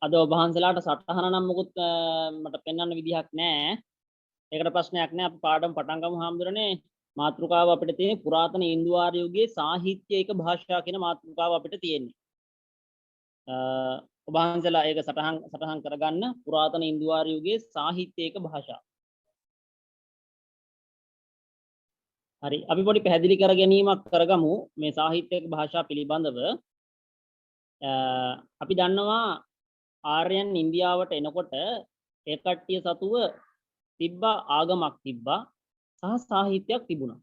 අද ඔබ වහන්සේලාට සටහන නම් මොකුත් මට පෙන්වන්න විදිහක් නැහැ. ඒකට ප්‍රශ්නයක් නැහැ. අපි පාඩම් පටන් ගමු හාමුදුරනේ. මාතෘකාව අපිට තියෙන්නේ පුරාතන ඉන්දු ආර්ය යුගයේ සාහිත්‍යයක භාෂා කියන මාතෘකාව අපිට තියෙන්නේ. ඔබ වහන්සේලා ඒක සටහන් කරගන්න පුරාතන ඉන්දු ආර්ය යුගයේ සාහිත්‍යයක භාෂා. හරි. අපි පොඩි පැහැදිලි කර ගැනීමක් කරගමු මේ සාහිත්‍යයක භාෂා පිළිබඳව. අපි දන්නවා ආර්යයන් ඉන්දියාවට එනකොට ඒ කට්ටිය සතුව තිබ්බා ආගමක් තිබ්බා සහ සාහිත්‍යයක් තිබුණා.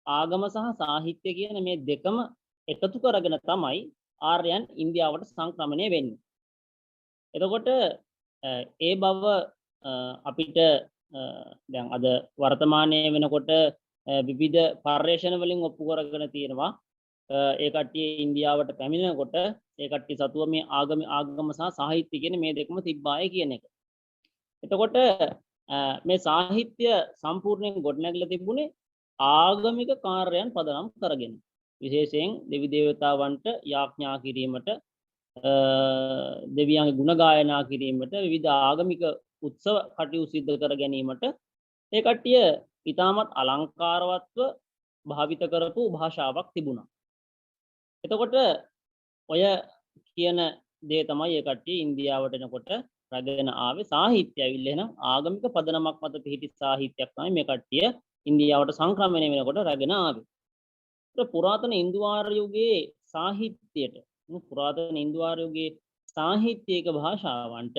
ආගම සහ සාහිත්‍ය කියන මේ දෙකම එකතු කරගෙන තමයි ආර්යයන් ඉන්දියාවට සංක්‍රමණය වෙන්නේ. එතකොට ඒ බව අපිට දැන් අද වර්තමානයේ වෙනකොට විවිධ පර්යේෂණ වලින් ඔප්පු කරගෙන තියෙනවා. ඒ කට්ටිය ඉන්දියාවට පැමිණෙනකොට ඒ කට්ටිය සතුව මේ ආගම සහ සාහිත්‍ය කියන මේ දෙකම තිබ්බාය කියන එක. එතකොට මේ සාහිත්‍ය සම්පූර්ණයෙන් ගොඩනැගිලා තිබුණේ ආගමික කාර්යයන් පදනම් කරගෙන. විශේෂයෙන් දෙවි දේවතාවන්ට යාඥා කිරීමට, දෙවියන්ගේ ගුණ ගායනා කිරීමට, විවිධ ආගමික උත්සව කටයුතු සිදු කර ගැනීමට ඒ කට්ටිය ඊටමත් අලංකාරවත්ව භාවිත කරපු භාෂාවක් තිබුණා. එතකොට ඔය කියන දේ තමයි ඒ කට්ටිය ඉන්දියාවට එනකොට රැගෙන ආවේ. සාහිත්‍ය ඇවිල්ලා එහෙනම් ආගමික පදනමක් මත පිහිටි සාහිත්‍යයක් තමයි මේ කට්ටිය ඉන්දියාවට සංක්‍රමණය වෙනකොට රැගෙන ආවේ. ඒක පුරාතන ඉන්දු ආර්ය යුගයේ සාහිත්‍යයට, පුරාතන ඉන්දු ආර්ය යුගයේ සාහිත්‍යයක භාෂාවන්ට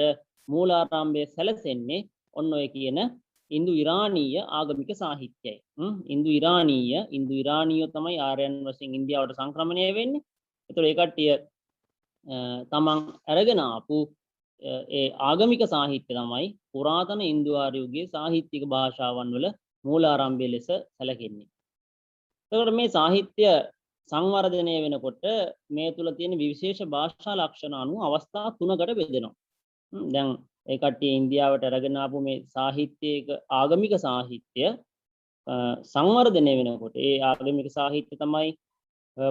මූලාරම්භය සැලසෙන්නේ ඔන්න ඔය කියන ඉන්දු ඉරානීය ආගමික සාහිත්‍යයයි. ඉන්දු ඉරානීය තමයි ආර්යයන් වශයෙන් ඉන්දියාවට සංක්‍රමණය වෙන්නේ. ඒතකොට ඒ කට්ටිය තමන් අරගෙන ආපු ඒ ආගමික සාහිත්‍ය තමයි පුරාතන ඉන්දු ආර්ය යුගයේ සාහිත්‍යික භාෂාවන් වල මූලාරම්භය ලෙස සැලකෙන්නේ. එතකොට මේ සාහිත්‍ය සංවර්ධනය වෙනකොට මේ තුල තියෙන විශේෂ භාෂා ලක්ෂණ අනුව අවස්ථා තුනකට බෙදෙනවා. දැන් ඒ කට්ටිය ඉන්දියාවට අරගෙන ආපු මේ සාහිත්‍යයක ආගමික සාහිත්‍ය සංවර්ධනය වෙනකොට ඒ ආගමික සාහිත්‍ය තමයි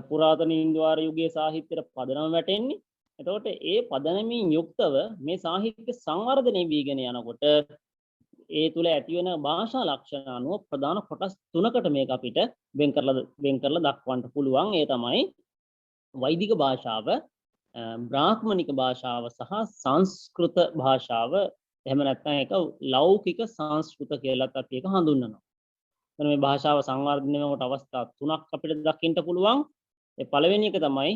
පුරාතන ඉන්දු ආර්ය යුගයේ සාහිත්‍යයට පදනම වැටෙන්නේ. එතකොට ඒ පදනමින් යුක්තව මේ සාහිත්‍ය සංවර්ධනය වීගෙන යනකොට ඒ තුල ඇති වෙන භාෂා ලක්ෂණ අනුව ප්‍රධාන කොටස් තුනකට මේක අපිට වෙන් කරලා දක්වන්න පුළුවන්. ඒ තමයි වෛදික භාෂාව, බ්‍රාහ්මණික භාෂාව සහ සංස්කෘත භාෂාව. එහෙම නැත්නම් ඒක ලෞකික සංස්කෘත කියලාත් අපි ඒක හඳුන්වනවා. එතන මේ භාෂාව සංවර්ධනය වෙනකොට අවස්ථා තුනක් අපිට දකින්න පුළුවන්. ඒ පළවෙනි එක තමයි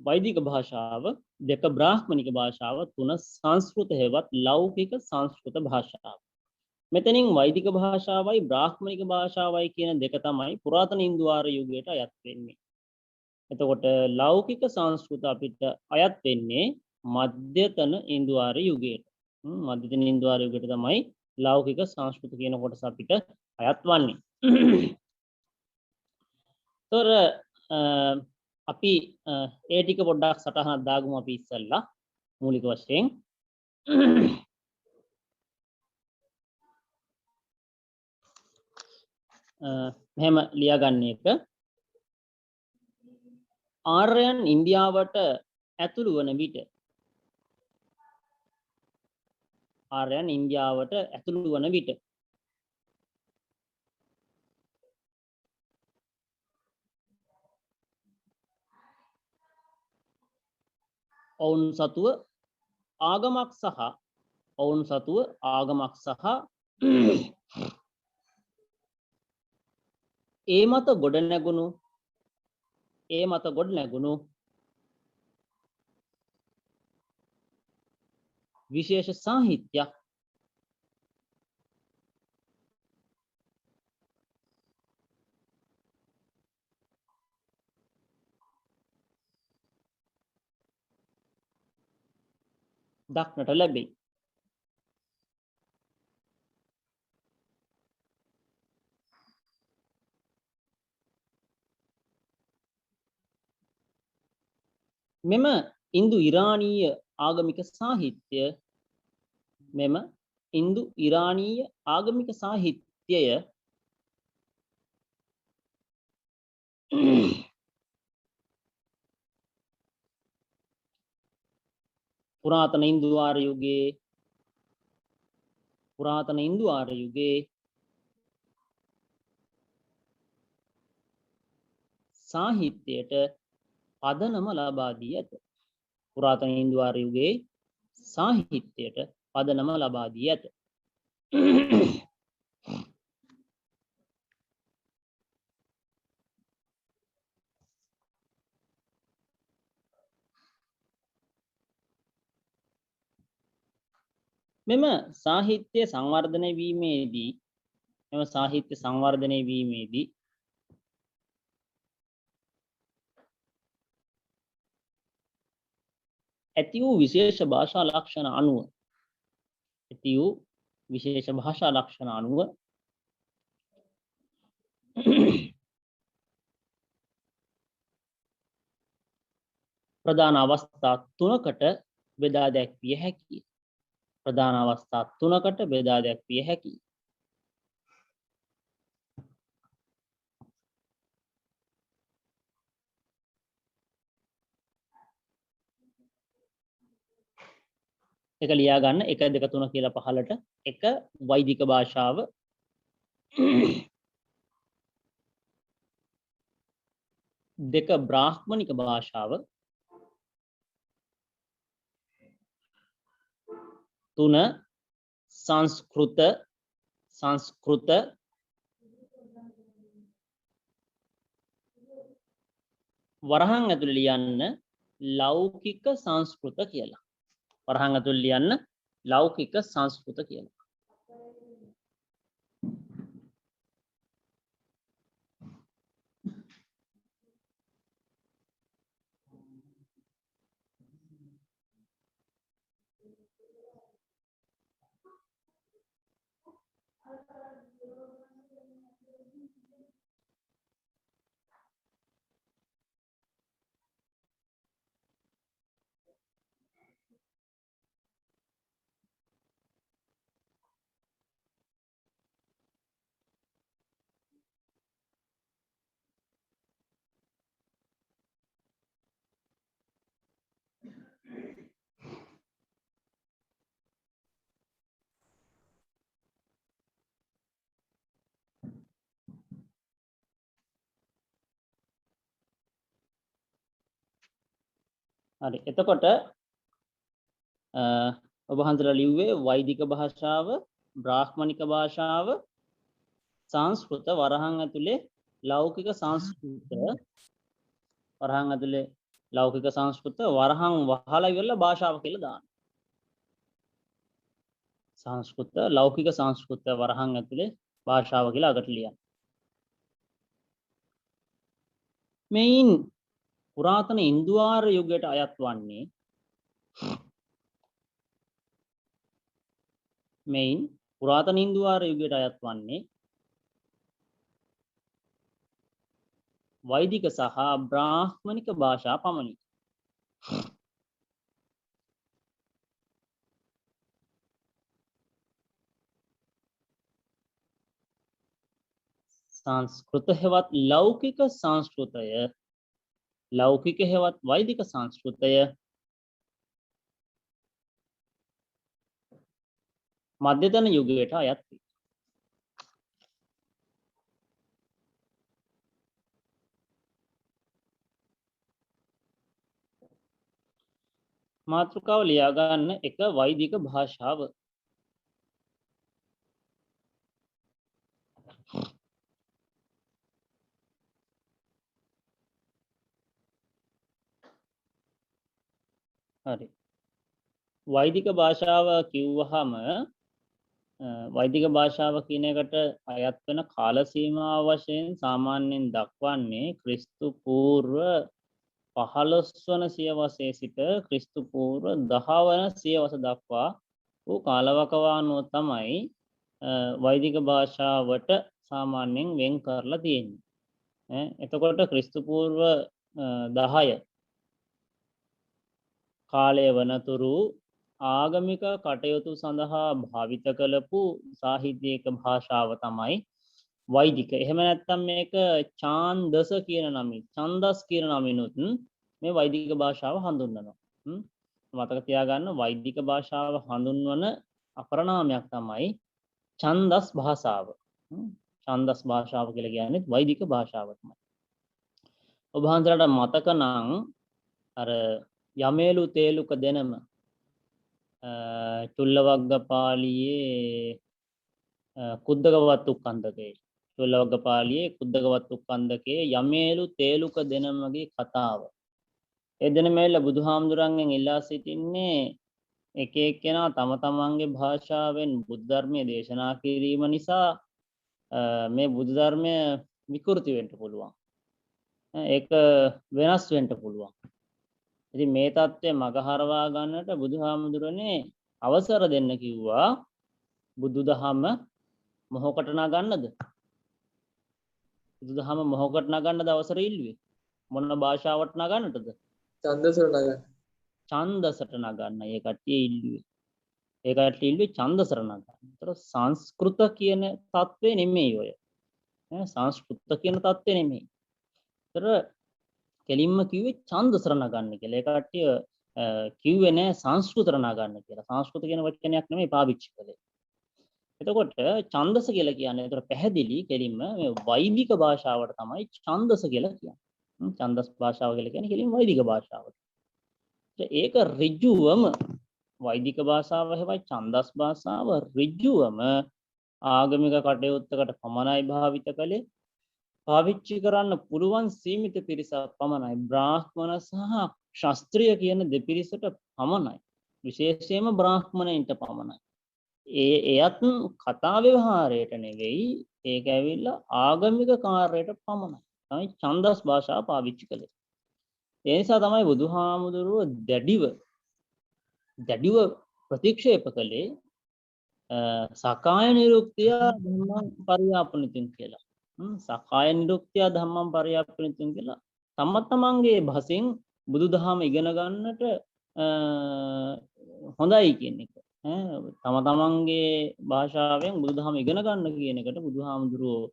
වෛදික භාෂාව, දෙක බ්‍රාහ්මණික භාෂාව, තුන සංස්කෘත හේවත් ලෞකික සංස්කෘත භාෂාව. මෙතනින් වෛදික භාෂාවයි බ්‍රාහ්මණික භාෂාවයි කියන දෙක තමයි පුරාතන ඉන්දු ආර්ය යුගයට අයත් වෙන්නේ. එතකොට ලෞකික සංස්කෘත අපිට අයත් වෙන්නේ මධ්‍යතන ඉන්දු ආර්ය යුගයට. මධ්‍යතන ඉන්දු ආර්ය යුගයට තමයි ලෞකික සංස්කෘත කියන කොටස අපිට අයත් වන්නේ. තොර අපි ඒ ටික පොඩ්ඩක් සටහනක් දාගමු අපි ඉස්සෙල්ලා මූලික වශයෙන්. මෙහෙම ලියාගන්න එක. ආර්යයන් ඉන්දියාවට ඇතුළු වන විට ඔවුන් සතුව ආගමක් සහ ඒ මත ගොඩනැගුණු විශේෂ සාහිත්‍යයක් දක්නට ලැබේ. මෙම ඉන්දු ඉරානීය ආගමික සාහිත්‍යය පුරාතන ඉන්දු ආර්ය යුගයේ සාහිත්‍යයට පදනම ලබා දී ඇත. පුරාතන ඉන්දු ආර්ය යුගයේ සාහිත්‍යයට පදනම ලබා දී ඇත. මෙම සාහිත්‍ය සංවර්ධනය වීමේදී ඇති වූ විශේෂ භාෂා ලක්ෂණ අනුව ප්‍රධාන අවස්ථා තුනකට බෙදා දැක්විය හැකියි. එක ලියා ගන්න 1 2 3 කියලා පහලට. 1 වෛදික භාෂාව, 2 බ්‍රාහ්මණික භාෂාව, 3 සංස්කෘත වරහන් ඇතුළේ ලියන්න ලෞකික සංස්කෘත කියලා. හරි. එතකොට ඔබ හන්දලා ලිව්වේ වෛදික භාෂාව, බ්‍රාහ්මණික භාෂාව, සංස්කෘත, වරහන් ඇතුලේ ලෞකික සංස්කෘත, වරහන් වහලා ඉවරලා භාෂාව කියලා දාන්න. සංස්කෘත, ලෞකික සංස්කෘත, වරහන් ඇතුලේ භාෂාව කියලා අගට ලියන්න. මෙයින් පුරාතන ඉන්දු ආර්ය යුගයට අයත් වන්නේ වෛදික සහ බ්‍රාහ්මණික භාෂා පමණි. සංස්කෘත හෙවත් ලෞකික හෙවත් වෛදික සංස්කෘතය මධ්‍යතන යුගයට අයත් වේ. මාතෘකාව ලියා ගන්න 1 වෛදික භාෂාව. හරි. වෛදික භාෂාව කිව්වහම වෛදික භාෂාව කියන එකට අයත් වෙන කාල සීමාව වශයෙන් සාමාන්‍යයෙන් දක්වන්නේ ක්‍රිස්තු පූර්ව 15 වන සියවසේ සිට ක්‍රිස්තු පූර්ව 10 වන සියවස දක්වා වූ කාලවකවානුව තමයි වෛදික භාෂාවට සාමාන්‍යයෙන් වෙන් කරලා තියෙන්නේ. එතකොට ක්‍රිස්තු පූර්ව 10 කාලය වනතුරු ආගමික කටයුතු සඳහා භාවිත කළපු සාහිත්‍යයක භාෂාව තමයි වෛදික. එහෙම නැත්නම් මේක ඡන්දස් කියන නමිනුත් මේ වෛදික භාෂාව හඳුන්වනවා. මතක තියාගන්න වෛදික භාෂාව හඳුන්වන අපරනාමයක් තමයි ඡන්දස් භාෂාව. ඡන්දස් භාෂාව කියලා කියන්නේ වෛදික භාෂාව තමයි. ඔබ හන්දලට මතක නම් අර යමේලු තේලුක දෙනම චුල්ලවග්ගපාලියේ කුද්දකවත් උක්කන්දකේ චුල්ලවග්ගපාලියේ කුද්දකවත් උක්කන්දකේ යමේලු තේලුක දෙනමගේ කතාව. ඒ දෙනමෙල්ල බුදුහාමුදුරන්ගෙන් ඉල්ලා සිටින්නේ එක එක්කෙනා තම තමන්ගේ භාෂාවෙන් බුද්ධ ධර්මයේ දේශනා කිරීම නිසා මේ බුද්ධ ධර්මය විකෘති වෙන්න පුළුවන්. ඒක වෙනස් වෙන්න පුළුවන්. ඉතින් මේ தත්ත්වය මගහරවා ගන්නට බුදුහාමුදුරනේ අවසර දෙන්න කිව්වා. බුදුදහම මොහොකට නගන්නද? බුදුදහම මොහොකට නගන්නද අවසර ඉල්ලුවේ? මොන භාෂාවට නගන්නටද? ඡන්දසට නගන්න. ඡන්දසට නගන්න. ඒ කට්ටිය ඉල්ලුවේ. ඒ කට්ටිය ඉල්ලුවේ ඡන්දසට නගන්න. ඒතර සංස්කෘත කියන தත්ත්වේ නෙමෙයි ඔය. සංස්කෘත කියන தත්ත්වේ නෙමෙයි. ඒතර කෙලින්ම කිව්වේ ඡන්දසට නගන්න කියලා. ඒ කට්ටිය කිව්වේ නෑ සංස්කෘතට නගන්න කියලා. සංස්කෘත කියන වචනයක් නෙමෙයි පාවිච්චි කළේ. එතකොට ඡන්දස කියලා කියන්නේ ඒතර පැහැදිලි කෙලින්ම මේ වෛදික භාෂාවට තමයි ඡන්දස කියලා කියන්නේ. ඡන්දස් භාෂාව කියලා කියන්නේ කෙලින්ම වෛදික භාෂාවට. ඒක ඍජුවම වෛදික භාෂාව හැබැයි ඡන්දස් භාෂාව ඍජුවම ආගමික කටයුත්තකට පමණයි භාවිත කළේ. පාවිච්චි කරන්න පුළුවන් සීමිත පිරිසක් පමණයි. බ්‍රාහ්මණ සහ ශාස්ත්‍රීය කියන දෙපිරිසට පමණයි. විශේෂයෙන්ම බ්‍රාහ්මණයින්ට පමණයි. එයත් කතා ව්‍යවහාරයට නෙවෙයි, ඒක ඇවිල්ලා ආගමික කාර්යයට පමණයි. තමයි ඡන්දස් භාෂාව පාවිච්චි කළේ. ඒ නිසා තමයි බුදුහාමුදුරුවෝ දැඩිව ප්‍රතික්ෂේප කළේ සකාය නිරුක්තිය ධම්මං පරියාපනිතින් කියලා. සකාය නිරුක්තිය ධම්මං පරියාපනිතින් කියලා තම තමන්ගේ භාෂෙන් බුදුදහම ඉගෙන ගන්නට හොඳයි කියන එක. තම තමන්ගේ භාෂාවෙන් බුදුදහම ඉගෙන ගන්න කියන එකට බුදුහාමුදුරුවෝ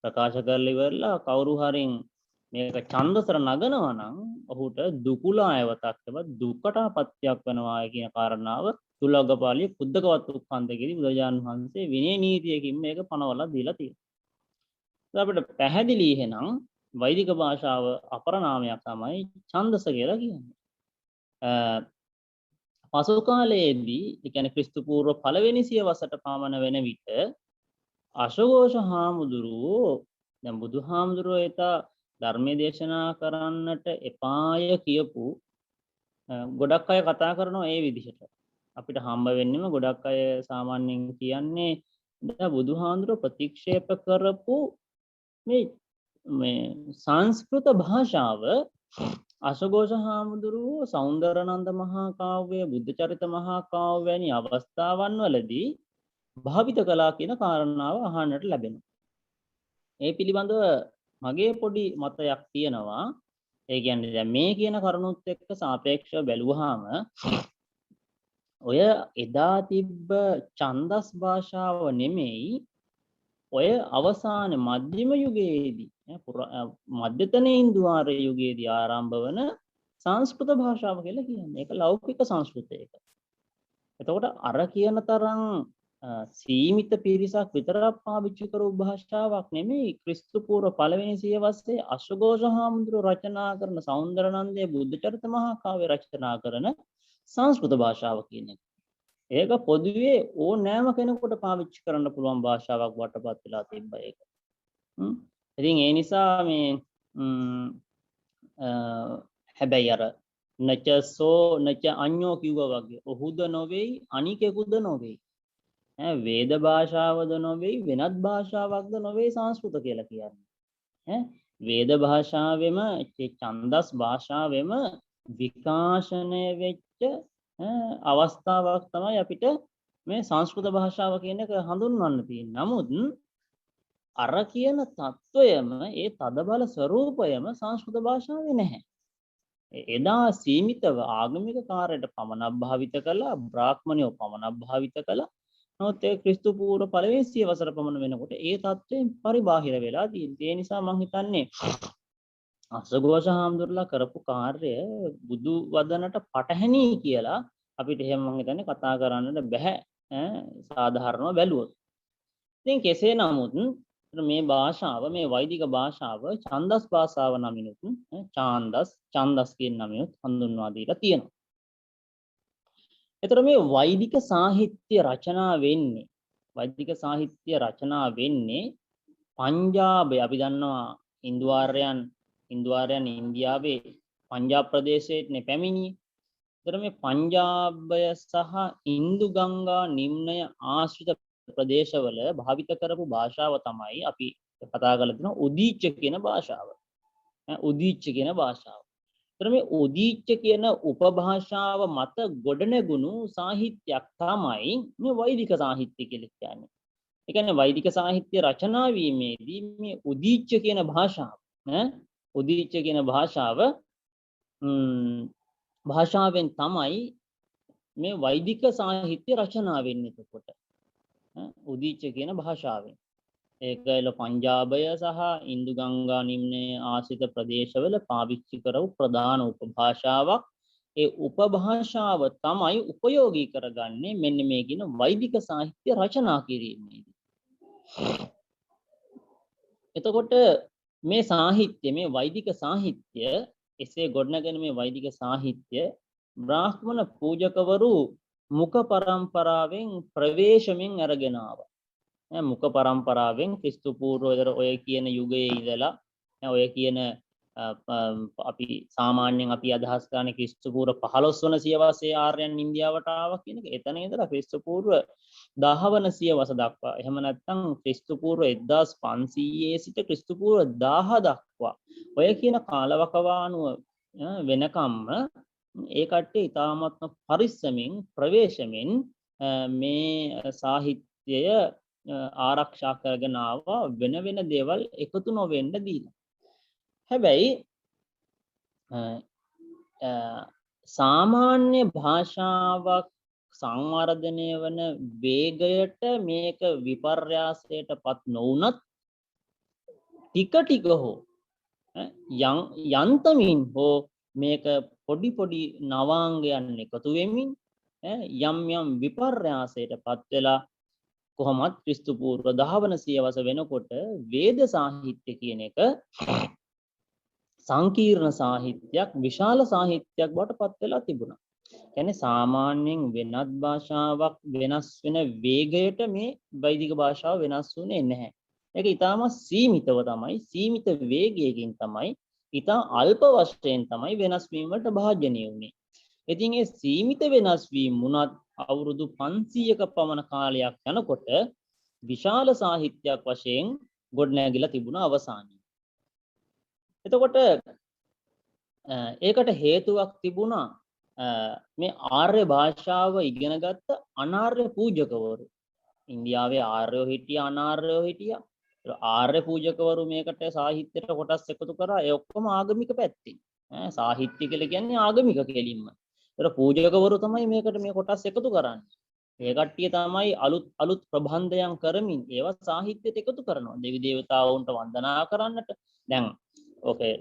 ප්‍රකාශ කරලා ඉවරලා කවුරු හරින් මේක ඡන්දසර නගනවා නම් ඔහුට දුකුලායවතක්වත් දුකටපත්‍යක් වෙනවා කියන කාරණාව චුල්ලවග්ගපාලියේ කුද්දකවත් උක්කන්දකේදී බුදුරජාණන් වහන්සේ විනය නීතියකින් මේක පනවලා දීලා තියෙනවා. අපිට පැහැදිලි එහෙනම් වෛදික භාෂාව අපරනාමයක් තමයි ඡන්දස කියලා කියන්නේ. පසු කාලයේදී ඒ කියන්නේ ක්‍රිස්තු පූර්ව පළවෙනි සියවසට පමණ වෙන විට අශෝක හාමුදුරුවෝ දැන් බුදුහාමුදුරුවෝ ඒත ධර්මයේ දේශනා කරන්නට එපාය කියපු ගොඩක් අය කතා කරනවා ඒ විදිහට. අපිට හම්බ වෙන්නේම ගොඩක් අය සාමාන්‍යයෙන් කියන්නේ දැන් බුදුහාමුදුරුවෝ ප්‍රතික්ෂේප කරපු මේ සංස්කෘත භාෂාව අශෝක හාමුදුරුවෝ සෞන්දරානන්ද මහා කාව්‍ය, බුද්ධ චරිත මහා කාව්‍ය වැනි අවස්ථාවන් වලදී භාවිත කළා කියන කාරණාව අහන්නට ලැබෙනවා. ඒ පිළිබඳව මගේ පොඩි මතයක් තියෙනවා. ඒ කියන්නේ දැන් මේ කියන කරුණුත් එක්ක සාපේක්ෂව බැලුවාම ඔය එදා තිබ්බ ඡන්දස් භාෂාව නෙමෙයි ඔය අවසාන මධ්‍යම යුගයේදී මධ්‍යතන ඉන්දුආර යුගයේදී ආරම්භ වන සංස්කෘත භාෂාව කියලා කියන්නේ. ඒක ලෞකික සංස්කෘතයක. එතකොට අර කියන තරම් සීමිත පිරිසක් විතරක් පාවිච්චි කරපු භාෂාවක් නෙමෙයි. ක්‍රිස්තු පූර්ව පළවෙනි සියවසේ අශෝක හාමුදුරුවෝ රචනා කරන සෞන්දරානන්දයේ බුද්ධ චරිත මහා කාව්‍ය රචනා කරන සංස්කෘත භාෂාව කියන එක. ඒක පොදුවේ ඕනෑම කෙනෙකුට පාවිච්චි කරන්න පුළුවන් භාෂාවක් වටපත් වෙලා තිබ්බා ඒක. ඉතින් ඒ නිසා මේ හැබැයි අර නචසෝ නච අඤ්ඤෝ කිව්වා වගේ ඔහුද නොවේයි අනිකෙකුද නොවේයි. වේද භාෂාවද නොවේයි වෙනත් භාෂාවක්ද නොවේයි සංස්කෘත කියලා කියන්නේ. වේද භාෂාවෙම ඡන්දස් භාෂාවෙම විකාශනය වෙච්ච අවස්ථාවක් තමයි අපිට මේ සංස්කෘත භාෂාව කියන එක හඳුන්වන්න තියෙන්නේ. නමුත් අර කියන තත්වයම ඒ තදබල ස්වરૂපයම සංස්කෘත භාෂාවේ නැහැ. එදා සීමිතව ආගමික කාර්යයට පමණක් භාවිත කළා, බ්‍රාහ්මණයෝ පමණක් භාවිත කළා. නමුත් ඒ ක්‍රිස්තු පූර්ව පළවෙනි සියවසර පමණ වෙනකොට ඒ තත්වයෙන් පරිබාහිර වෙලා තියෙනවා. ඒ නිසා මම හිතන්නේ අසගෝෂ හාමුදුරලා කරපු කාර්යය බුදු වදනට පටහැනි කියලා අපිට එහෙම මම හිතන්නේ කතා කරන්නට බෑ සාධාරණව බැලුවොත්. ඉතින් කෙසේ නමුත් මේ භාෂාව මේ වෛදික භාෂාව ඡන්දස් භාෂාව නමිනුත් ඡන්දස් කියන නමිනුත් හඳුන්වා දීලා තියෙනවා. එතකොට මේ වෛදික සාහිත්‍ය රචනා වෙන්නේ පංජාබය අපි දන්නවා හින්දුආර්යයන් ඉන්දියාවේ පංජාබ් ප්‍රදේශයේ පැමිණියේ. එතකොට මේ පංජාබය සහ ඉන්දු ගංගා නිම්නය ආශ්‍රිත ප්‍රදේශවල භාවිත කරපු භාෂාව තමයි අපි කතා කරලා තියෙන උදීච්ච කියන භාෂාව. උදීච්ච කියන භාෂාව. එතකොට මේ උදීච්ච කියන උපභාෂාව මත ගොඩනැගුණු සාහිත්‍යයක් තමයි මේ වෛදික සාහිත්‍ය කියලා කියන්නේ. ඒ කියන්නේ වෛදික සාහිත්‍ය රචනා වීමේදී මේ උදීච්ච කියන භාෂාව උදීච්ච කියන භාෂාවෙන් තමයි මේ වෛදික සාහිත්‍ය රචනා වෙන්නේ. එතකොට උදීච්ච කියන භාෂාවෙන් ඒකල පංජාබය සහ ඉන්දු ගංගා නිම්නයේ ආශ්‍රිත ප්‍රදේශවල පාවිච්චි කරපු ප්‍රධාන උපභාෂාවක්. ඒ උපභාෂාව තමයි උපයෝගී කරගන්නේ මෙන්න මේ කියන වෛදික සාහිත්‍ය රචනා කිරීමේදී. එතකොට මේ සාහිත්‍ය මේ වෛදික සාහිත්‍ය එසේ ගොඩනගෙන මේ වෛදික සාහිත්‍ය බ්‍රාහ්මණ පූජකවරු මුඛ පරම්පරාවෙන් ප්‍රවේශමෙන් අරගෙන ආවා. මුඛ පරම්පරාවෙන් ක්‍රිස්තු පූර්ව ඔය කියන යුගයේ ඉඳලා ඔය කියන අපි සාමාන්‍යයෙන් අපි අදහස් කරන ක්‍රිස්තු පූර්ව 15 වන සියවසේ ආර්යයන් ඉන්දියාවට ආවා කියන එක. එතන ඉඳලා ක්‍රිස්තු පූර්ව 10 වන සියවස දක්වා එහෙම නැත්නම් ක්‍රිස්තු පූර්ව 1500 සිට ක්‍රිස්තු පූර්ව 1000 දක්වා ඔය කියන කාලවකවානුව වෙනකම්ම ඒ කට්ටිය ඉතාමත්ම පරිස්සමින් ප්‍රවේශමෙන් මේ සාහිත්‍යය ආරක්ෂා කරගෙන ආවා වෙන වෙන දේවල් එකතු නොවෙන්න දීලා. හැබැයි සාමාන්‍ය භාෂාවක් සංවර්ධනය වන වේගයට මේක විපර්යාසයටපත් නොවුනත් ටික හෝ යන්තමින් හෝ මේක පොඩි පොඩි නවාංගයන් එකතු වෙමින් යම් විපර්යාසයටපත් වෙලා කොහොමත් ක්‍රිස්තු පූර්ව 10 වන සියවස වෙනකොට වේද සාහිත්‍ය කියන එක සංකීර්ණ සාහිත්‍යයක් විශාල සාහිත්‍යයක් බවට පත් වෙලා තිබුණා. කියන්නේ සාමාන්‍යයෙන් වෙනත් භාෂාවක් වෙනස් වෙන වේගයට මේ වෛදික භාෂාව වෙනස් වුණේ නැහැ. ඒක ඊටාම සීමිතව තමයි සීමිත වේගයකින් තමයි ඊටා අල්ප වශයෙන් තමයි වෙනස් වීම වලට භාජනය වුණේ. ඉතින් ඒ සීමිත වෙනස් වීම මුණත් අවුරුදු 500ක පමණ කාලයක් යනකොට විශාල සාහිත්‍යයක් වශයෙන් ගොඩනැගිලා තිබුණා අවසානයේ. එතකොට ඒකට හේතුවක් තිබුණා මේ ආර්ය භාෂාව ඉගෙන ගත්ත අනාර්ය පූජකවරු. ඉන්දියාවේ ආර්යෝ හිටියා අනාර්යෝ හිටියා. ආර්ය පූජකවරු මේකට සාහිත්‍යයට කොටස් එකතු කරා. ඒ ඔක්කොම ආගමික පැත්තෙන්. සාහිත්‍ය කියලා කියන්නේ ආගමික කෙලින්ම. ඒතර පූජකවරු තමයි මේකට මේ කොටස් එකතු කරන්නේ. ඒ කට්ටිය තමයි අලුත් ප්‍රබන්ධයන් කරමින් ඒවා සාහිත්‍යයට එකතු කරනවා. දෙවි දේවතාවුන්ට වන්දනා කරන්නට. දැන් ඕකේ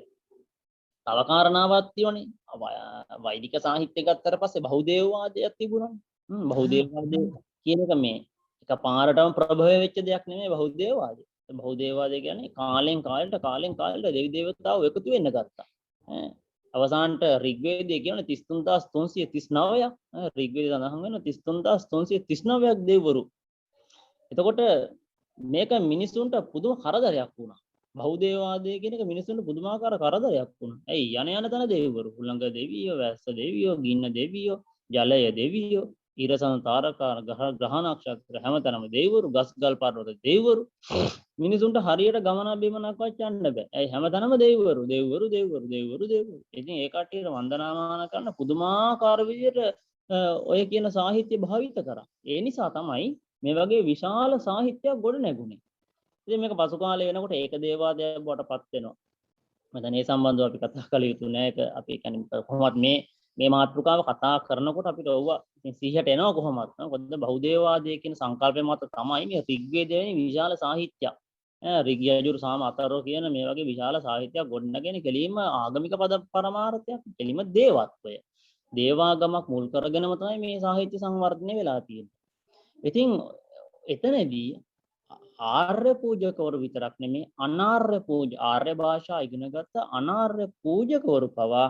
තව කාරණාවක් තියෙනනේ. වෛදික සාහිත්‍ය ගත්තට පස්සේ බහුදේවවාදයක් තිබුණා. බහුදේවවාදය කියන එක මේ එකපාරටම ප්‍රභව වෙච්ච දෙයක් නෙමෙයි බහුදේවවාදය. බහුදේවවාදය කියන්නේ කාලෙන් කාලට දෙවි දේවතාවෝ එකතු වෙන්න ගත්තා. අවසානට ඍග්වේදයේ කියන 33339ක් ඍග්වේදය සඳහන් වෙන 33339ක් දෙවිවරු. එතකොට මේක මිනිසුන්ට පුදුම කරදරයක් වුණා. බහුදේවවාදය කියන එක මිනිසුන්ට පුදුමාකාර කරදරයක් වුණා. ඇයි යන තන දෙවිවරු, උලංග දෙවියෝ, වැස්ස දෙවියෝ, ගින්න දෙවියෝ, ජලය දෙවියෝ, ඊරසන තාරකා ග්‍රහ නක්ෂත්‍ර හැමතැනම දෙවිවරු, ගස්ගල් පර්වත දෙවිවරු. මිනිසුන්ට හරියට ගමනක් බිමනක්වත් යන්න බෑ. ඇයි හැමතැනම දෙවිවරු. ඉතින් ඒ කට්ටියට වන්දනාමාන කරන පුදුමාකාර විදියට ඔය කියන සාහිත්‍ය භාවිත කරා. ඒ නිසා තමයි මේ වගේ විශාල සාහිත්‍යයක් ගොඩ නැගුණේ. ඉතින් මේක පසු කාලේ වෙනකොට ඒක දේවාදයක් බවට පත් වෙනවා. මම දැන් ඒ සම්බන්ධව අපි කතා කළ යුතු නෑ. ඒක අපි කියන්නේ කොහොමද මේ මාතෘකාව කතා කරනකොට අපිට ඔව්ව සිහියට එනවා කොහොමද? මොකද බහුදේවවාදය කියන සංකල්පය මත තමයි මේ ඍග්වේදයේ විශාල සාහිත්‍යයක් ඍග් යජුර් සාම අතර්ව කියන මේ වගේ විශාල සාහිත්‍යයක් ගොඩනගෙන කෙලින්ම ආගමික පද පරමාර්ථයක් කෙලින්ම දේවත්වය දේවාගමක් මුල් කරගෙනම තමයි මේ සාහිත්‍ය සංවර්ධනය වෙලා තියෙන්නේ. ඉතින් එතනදී ආර්ය පූජකවරු විතරක් නෙමේ අනාර්ය ආර්ය භාෂා ඉගෙනගත්ත අනාර්ය පූජකවරු පවා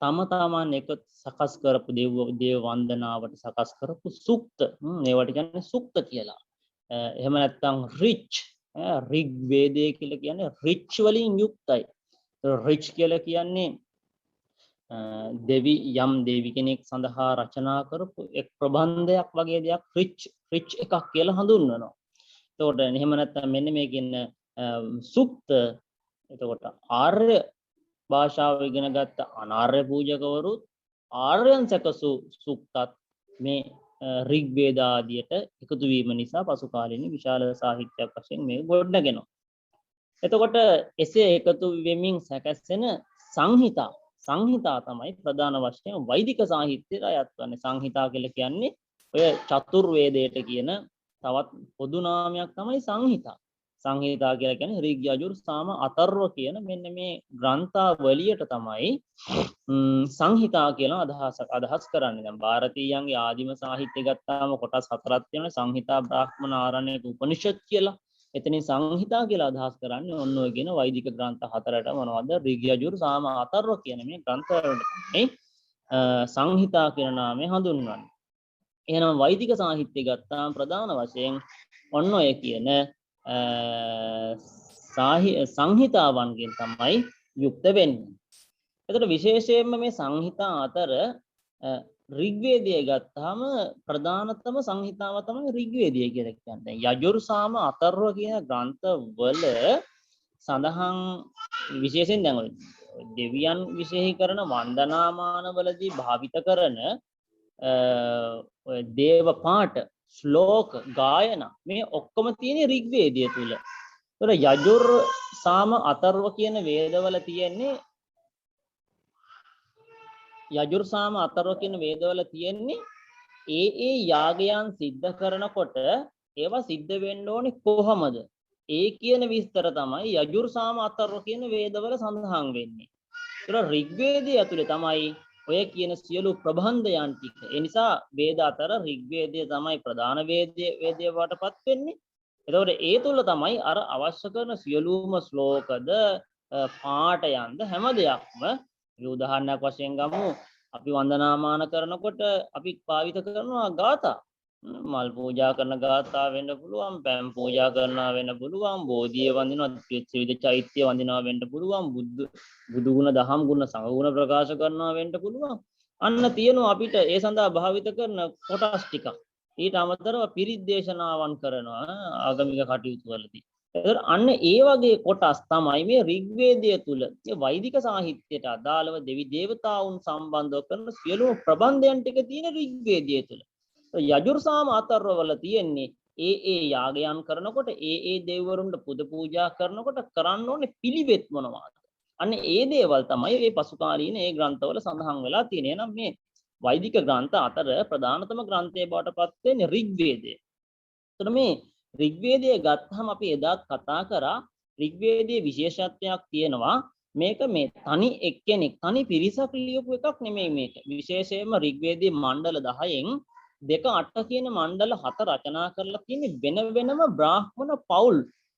තම තමන් එක සකස් කරපු දේව වන්දනාවට සකස් කරපු සුක්ත මේවට කියන්නේ සුක්ත කියලා. එහෙම නැත්නම් රිච් ඍග් වේදය කියලා කියන්නේ රිච් වලින් යුක්තයි. රිච් කියලා කියන්නේ දෙවි යම් දෙවි කෙනෙක් සඳහා රචනා කරපු එක් ප්‍රබන්ධයක් වගේ දෙයක් රිච් එකක් කියලා හඳුන්වනවා. එතකොට එහෙම නැත්නම් මෙන්න මේ කියන සුක්ත එතකොට ආර්ය භාෂාව ඉගෙන ගත්ත අනාර්ය පූජකවරුත් ආර්යයන් සැකසු සුක්තත් මේ ඍග් වේද ආදියට එකතු වීම නිසා පසු කාලීන විශාල සාහිත්‍යයක් වශයෙන් මේ ගොඩනගෙනවා. එතකොට එසේ එකතු වෙමින් සැකසෙන සංහිතා තමයි ප්‍රධාන වශයෙන් වෛදික සාහිත්‍යයට අයත් වන්නේ. සංහිතා කියලා කියන්නේ ඔය චතුර්වේදයට කියන තවත් පොදු නාමයක් තමයි සංහිතා. සංහිතා කියලා කියන්නේ ඍග් යජුර් සාම අතර්ව කියන මෙන්න මේ ග්‍රන්ථාවලියට තමයි සංහිතා කියලා අදහස් කරන්නේ. දැන් ಭಾರತೀයයන්ගේ ආදිම සාහිත්‍ය ගත්තාම කොටස් හතරක් තියෙනවා. සංහිතා, බ්‍රාහ්මණ, ආරණ්‍යක, උපනිෂද් කියලා. එතනින් සංහිතා කියලා අදහස් කරන්නේ ඔන්න ඔය කියන වෛදික ග්‍රන්ථ හතරට මොනවද? ඍග් යජුර් සාම අතර්ව කියන මේ ග්‍රන්ථ වලට තමයි සංහිතා කියන නාමය හඳුන්වන්නේ. එහෙනම් වෛදික සාහිත්‍ය ගත්තාම ප්‍රධාන වශයෙන් ඔන්න ඔය කියන සංහිතාවන්ගෙන් තමයි යුක්ත වෙන්නේ. එතකොට විශේෂයෙන්ම මේ සංහිතා අතර ඍග්වේදය ගත්තාම ප්‍රධානතම සංහිතාව තමයි ඍග්වේදය කියලා කියන්නේ. යජුර් සාම අතර්ව කියන ග්‍රන්ථවල සඳහන් විශේෂයෙන් දැන් දෙවියන් විශේෂී කරන වන්දනාමානවලදී භාවිත කරන දේව පාඨ ශ්ලෝක ගායන මේ ඔක්කොම තියෙන ඍග්වේදය තුල. ඒතර යජුර් සාම අතර්ව කියන වේදවල තියෙන්නේ යජුර් සාම අතර්ව කියන වේදවල තියෙන්නේ ඒ යාගයන් සිද්ධ කරනකොට ඒවා සිද්ධ වෙන්න ඕනේ කොහමද? ඒ කියන විස්තර තමයි යජුර් සාම අතර්ව කියන වේදවල සඳහන් වෙන්නේ. ඒතර ඍග්වේදය ඇතුලේ තමයි ඔය කියන සියලු ප්‍රබන්ධයන් ටික. ඒ නිසා වේද අතර ඍග්වේදය තමයි ප්‍රධාන වේදය වටපත් වෙන්නේ. එතකොට ඒ තුල තමයි අර අවශ්‍ය කරන සියලුම ශ්ලෝකද පාඨයන්ද හැම දෙයක්ම උදාහරණයක් වශයෙන් ගමු. අපි වන්දනාමාන කරනකොට අපි පාවිත කරනවා ගාථා. මල් පූජා කරන ගාථා වෙන්න පුළුවන්, පැන් පූජා කරනවා වෙන්න පුළුවන්, බෝධිය වඳිනවා, ත්‍රිවිධ චෛත්‍ය වඳිනවා වෙන්න පුළුවන්, බුදු ගුණ, දහම් ගුණ, සංඝ ගුණ ප්‍රකාශ කරනවා වෙන්න පුළුවන්. අන්න තියෙනවා අපිට ඒ සඳහා භාවිත කරන කොටස් ටිකක්. ඊට අමතරව පිරිත් දේශනාවන් කරනවා ආගමික කටයුතු වලදී. ඒතර අන්න ඒ වගේ කොටස් තමයි මේ ඍග්වේදය තුල මේ වෛදික සාහිත්‍යයට අදාළව දෙවි දේවතාවුන් සම්බන්ධව කරන සියලුම ප්‍රබන්ධයන් ටික තියෙන ඍග්වේදය තුල. යජුර් සාම අතර්ව වල තියෙන්නේ ඒ යාගයන් කරනකොට ඒ දෙවිවරුන්ට පුද පූජා කරනකොට කරන්න ඕනේ පිළිවෙත් මොනවාද? අන්න ඒ දේවල් තමයි මේ පසු කාලීන ඒ ග්‍රන්ථවල සඳහන් වෙලා තියෙන්නේ. එහෙනම් මේ වෛදික ග්‍රන්ථ අතර ප්‍රධානතම ග්‍රන්ථය බවට පත් වෙන්නේ ඍග්වේදය. එතකොට මේ ඍග්වේදය ගත්තාම අපි එදාත් කතා කරා ඍග්වේදයේ විශේෂත්වයක් තියෙනවා. මේක මේ තනි එක්කෙනෙක් තනි පිරිසක් ලියපු එකක් නෙමෙයි මේක. විශේෂයෙන්ම ඍග්වේදයේ මණ්ඩල 10න් 2-8 කියන මණ්ඩල 7 රචනා කරලා තියෙන්නේ වෙන වෙනම බ්‍රාහ්මණ පවුල්.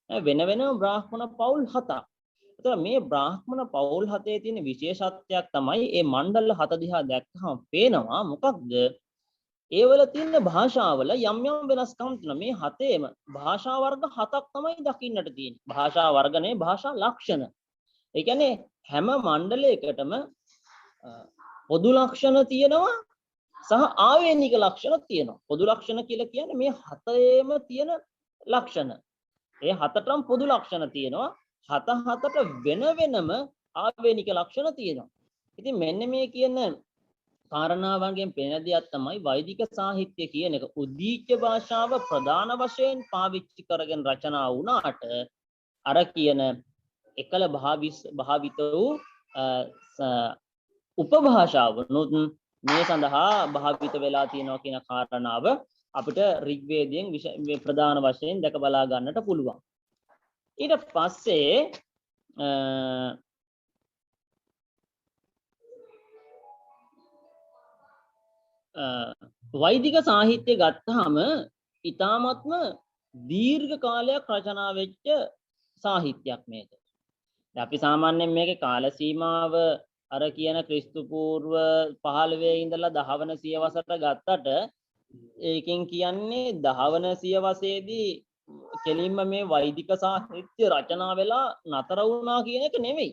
වෙන වෙනම බ්‍රාහ්මණ පවුල් 7ක්. එතකොට මේ බ්‍රාහ්මණ පවුල් 7 තියෙන විශේෂත්වයක් තමයි මේ මණ්ඩල 7 දිහා දැක්කම පේනවා මොකක්ද? ඒවල තියෙන භාෂාවල යම් යම් වෙනස්කම් තියෙනවා. මේ 7ේම භාෂා වර්ග 7ක් තමයි දකින්නට තියෙන්නේ. භාෂා වර්ග නේ භාෂා ලක්ෂණ. ඒ කියන්නේ හැම මණ්ඩලයකටම පොදු ලක්ෂණ තියෙනවා සහ ආවේනික ලක්ෂණ තියෙනවා. පොදු ලක්ෂණ කියලා කියන්නේ මේ 7ේම තියෙන ලක්ෂණ. ඒ 7ටම පොදු ලක්ෂණ තියෙනවා. 7ට වෙන වෙනම ආවේනික ලක්ෂණ තියෙනවා. ඉතින් මෙන්න මේ කියන කාරණාවන්ගෙන් පෙනෙන දෙයක් තමයි වෛදික සාහිත්‍ය කියන එක. උද්දීච්ච භාෂාව ප්‍රධාන වශයෙන් පාවිච්චි කරගෙන රචනා වුණාට අර කියන එකල භාවිත වූ උපභාෂාවනුත් මේ සඳහා භාවිත වෙලා තියෙනවා කියන කාරණාව අපිට ඍග්වේදයෙන් ප්‍රධාන වශයෙන් දැක බලා ගන්නට පුළුවන්. ඊට පස්සේ වෛදික සාහිත්‍ය ගත්තාම ඊ타මත්ම දීර්ඝ කාලයක් රචනා වෙච්ච සාහිත්‍යයක් මේක. අපි සාමාන්‍යයෙන් මේකේ කාල සීමාව අර කියන ක්‍රිස්තු පූර්ව 15 ඉඳලා 10 වන සියවසට ගත්තට ඒකෙන් කියන්නේ 10 වන සියවසේදී කෙලින්ම මේ වෛදික සාහිත්‍ය රචනා වෙලා නතර වුණා කියන එක නෙමෙයි.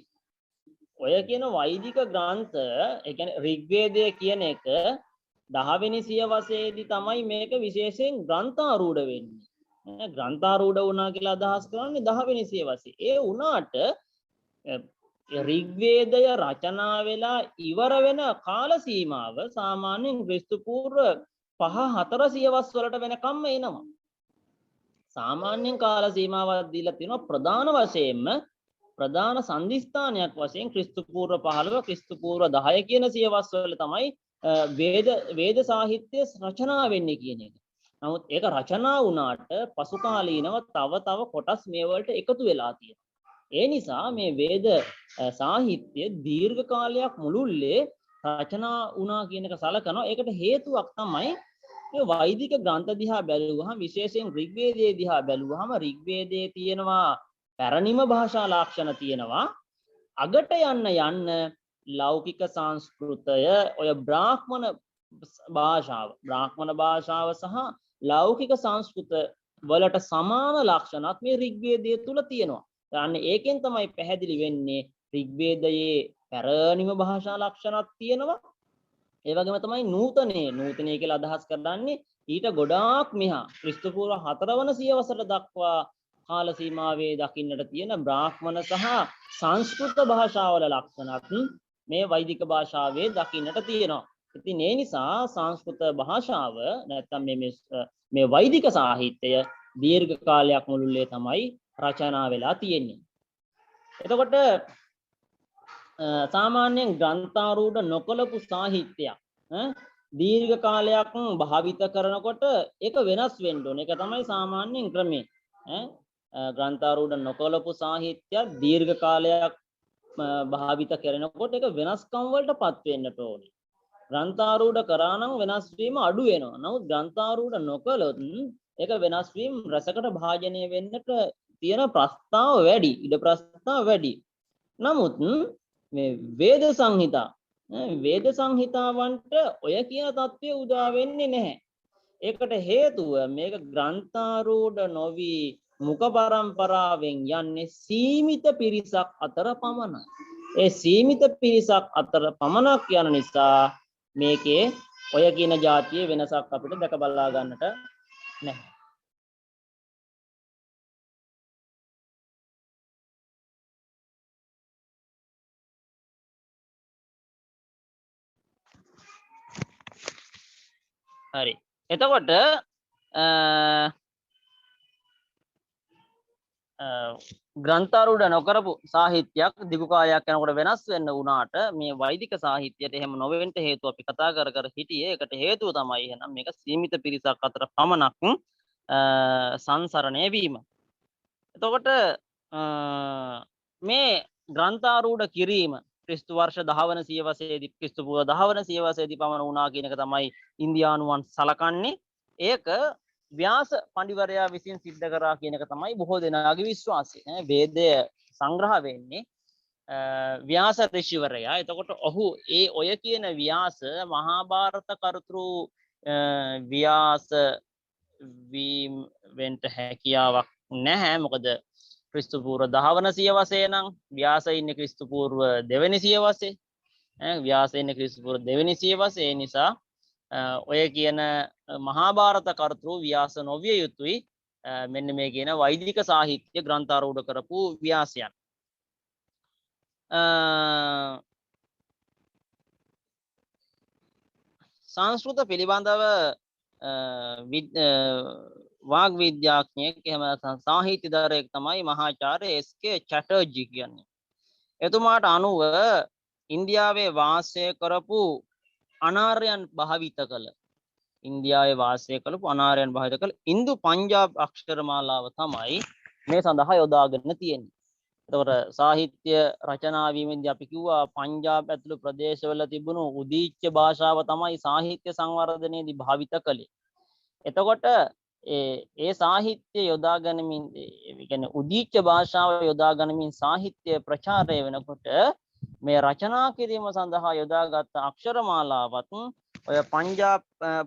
ඔය කියන වෛදික ග්‍රන්ථ, ඒ කියන්නේ ඍග්වේදය කියන එක 10 වෙනි සියවසේදී තමයි මේක විශේෂයෙන් ග්‍රන්ථාරූඪ වෙන්නේ. ග්‍රන්ථාරූඪ වුණා කියලා අදහස් කරන්නේ 10 වෙනි සියවසේ. ඒ වුණාට ඍග්වේදය රචනා වෙලා ඉවර වෙන කාල සීමාව සාමාන්‍යයෙන් ක්‍රිස්තු පූර්ව 5-4 සියවස් වලට වෙනකම්ම එනවා. සාමාන්‍යයෙන් කාල සීමාවක් දීලා තියෙනවා ප්‍රධාන වශයෙන්ම ප්‍රධාන සම්දිස්ථානයක් වශයෙන් ක්‍රිස්තු පූර්ව 15 ක්‍රිස්තු පූර්ව 10 කියන සියවස් වල තමයි වේද සාහිත්‍ය රචනා වෙන්නේ කියන එක. නමුත් ඒක රචනා වුණාට පසු කාලීනව තව කොටස් මේ වලට එකතු වෙලා තියෙනවා. ඒ නිසා මේ වේද සාහිත්‍ය දීර්ඝ කාලයක් මුළුල්ලේ රචනා වුණා කියන එක සලකනවා. ඒකට හේතුවක් තමයි මේ වෛදික ග්‍රන්ථ දිහා බැලුවහම විශේෂයෙන් ඍග්වේදයේ දිහා බැලුවහම ඍග්වේදයේ තියෙනවා පැරණිම භාෂා ලක්ෂණ තියෙනවා. අගට යන්න ලෞකික සංස්කෘතය ඔය බ්‍රාහ්මණ භාෂාව සහ ලෞකික සංස්කෘත වලට සමාන ලක්ෂණත් මේ ඍග්වේදයේ තුල තියෙනවා. අන්න ඒකෙන් තමයි පැහැදිලි වෙන්නේ ඍග්වේදයේ පැරණිම භාෂා ලක්ෂණත් තියෙනවා. ඒ වගේම තමයි නූතනයේ කියලා අදහස් කරන්නේ ඊට ගොඩාක් මෙහා ක්‍රිස්තු පූර්ව 4 වන සියවසට දක්වා කාල සීමාවේ දකින්නට තියෙන බ්‍රාහ්මණ සහ සංස්කෘත භාෂාවල ලක්ෂණත් මේ වෛදික භාෂාවේ දකින්නට තියෙනවා. ඉතින් ඒ නිසා සංස්කෘත භාෂාව නැත්නම් මේ වෛදික සාහිත්‍යය දීර්ඝ කාලයක් මුළුල්ලේ තමයි රචනා වෙලා තියෙන්නේ. එතකොට සාමාන්‍යයෙන් ග්‍රන්ථාරූඪ නොකලපු සාහිත්‍යයක් දීර්ඝ කාලයක් භාවිත කරනකොට ඒක වෙනස් වෙන්න ඕනේ. ඒක තමයි සාමාන්‍යයෙන් ක්‍රමය. ග්‍රන්ථාරූඪ නොකලපු සාහිත්‍ය දීර්ඝ කාලයක් භාවිත කරනකොට ඒක වෙනස්කම් වලටපත් වෙන්නට ඕනේ. ග්‍රන්ථාරූඪ කරා නම් වෙනස් වීම අඩු වෙනවා. නමුත් ග්‍රන්ථාරූඪ නොකළොත් ඒක වෙනස් වීම රසකට භාජනය වෙන්නට තියෙන ප්‍රස්තාව වැඩි, ඉඩ ප්‍රස්තාව වැඩි. නමුත් මේ වේද සංහිතාවන්ට ඔය කියන தත්ත්වය උදා වෙන්නේ නැහැ. ඒකට හේතුව මේක ග්‍රන්ථාරූඪ නොවි මුඛ පරම්පරාවෙන් යන්නේ සීමිත පිරිසක් අතර පමණයි. ඒ සීමිත පිරිසක් අතර පමණක් යන නිසා මේකේ ඔය කියන જાතියේ වෙනසක් අපිට දැක බලා ගන්නට නැහැ. හරි. එතකොට ග්‍රන්ථාරූඪ නොකරපු සාහිත්‍යයක් දිගු කාලයක් යනකොට වෙනස් වෙන්න වුණාට මේ වෛදික සාහිත්‍යයට එහෙම නොවෙන්න හේතුව අපි කතා කර හිටියේ. ඒකට හේතුව තමයි එහෙනම් මේක සීමිත පිරිසක් අතර පමණක් සංසරණය වීම. එතකොට මේ ග්‍රන්ථාරූඪ කිරීම ක්‍රිස්තු වර්ෂ 10 වන සියවසේදී ක්‍රිස්තු පූර්ව 10 වන සියවසේදී පමණ වුණා කියන එක තමයි ඉන්දියානුවන් සලකන්නේ. ඒක ව්‍යාස පඬිවරයා විසින් සිද්ධ කරා කියන එක තමයි බොහෝ දෙනාගේ විශ්වාසය. වේදය සංග්‍රහ වෙන්නේ ව්‍යාස ඍෂිවරයා. එතකොට ඔහු ඔය කියන ව්‍යාස මහා භාරත කර්තෘ ව්‍යාස වීම වෙන්න හැකියාවක් නැහැ. මොකද ක්‍රිස්තු පූර්ව 10 වන සියවසේ නම් ව්‍යාස ඉන්නේ ක්‍රිස්තු පූර්ව 2 වෙනි සියවසේ. ව්‍යාස ඉන්නේ ක්‍රිස්තු පූර්ව 2 වෙනි සියවසේ. ඒ නිසා ඔය කියන මහා භාරත කර්තෘ ව්‍යාස නොවිය යුතුයි මෙන්න මේ කියන වෛදික සාහිත්‍ය ග්‍රන්ථාරූඪ කරපු ව්‍යාසයන්. සංස්කෘත පිළිබඳව වාග් විද්‍යාඥයෙක් එහෙම සාහිත්‍යධාරයෙක් තමයි මහාචාර්ය එස්.කේ. චැටර්ජි කියන්නේ. එතුමාට අනුව ඉන්දියාවේ වාසය කරපු අනාර්යයන් භාවිත කළ ඉන්දියාවේ වාසය කරපු අනාර්යයන් භාවිත කළ ඉන්දු පංජාබ් අක්ෂරමාලාව තමයි මේ සඳහා යොදාගෙන තියෙන්නේ. එතකොට සාහිත්‍ය රචනා වීමේදී අපි කිව්වා පංජාබ් ඇතුළු ප්‍රදේශවල තිබුණු උදීච්ච භාෂාව තමයි සාහිත්‍ය සංවර්ධනයේදී භාවිත කළේ. එතකොට ඒ සාහිත්‍ය යොදා ගනිමින් ඒ කියන්නේ උදීච්ච භාෂාව යොදා ගනිමින් සාහිත්‍ය ප්‍රචාරය වෙනකොට මේ රචනා කිරීම සඳහා යොදාගත් අක්ෂරමාලාවත් ඔය පංජාබ්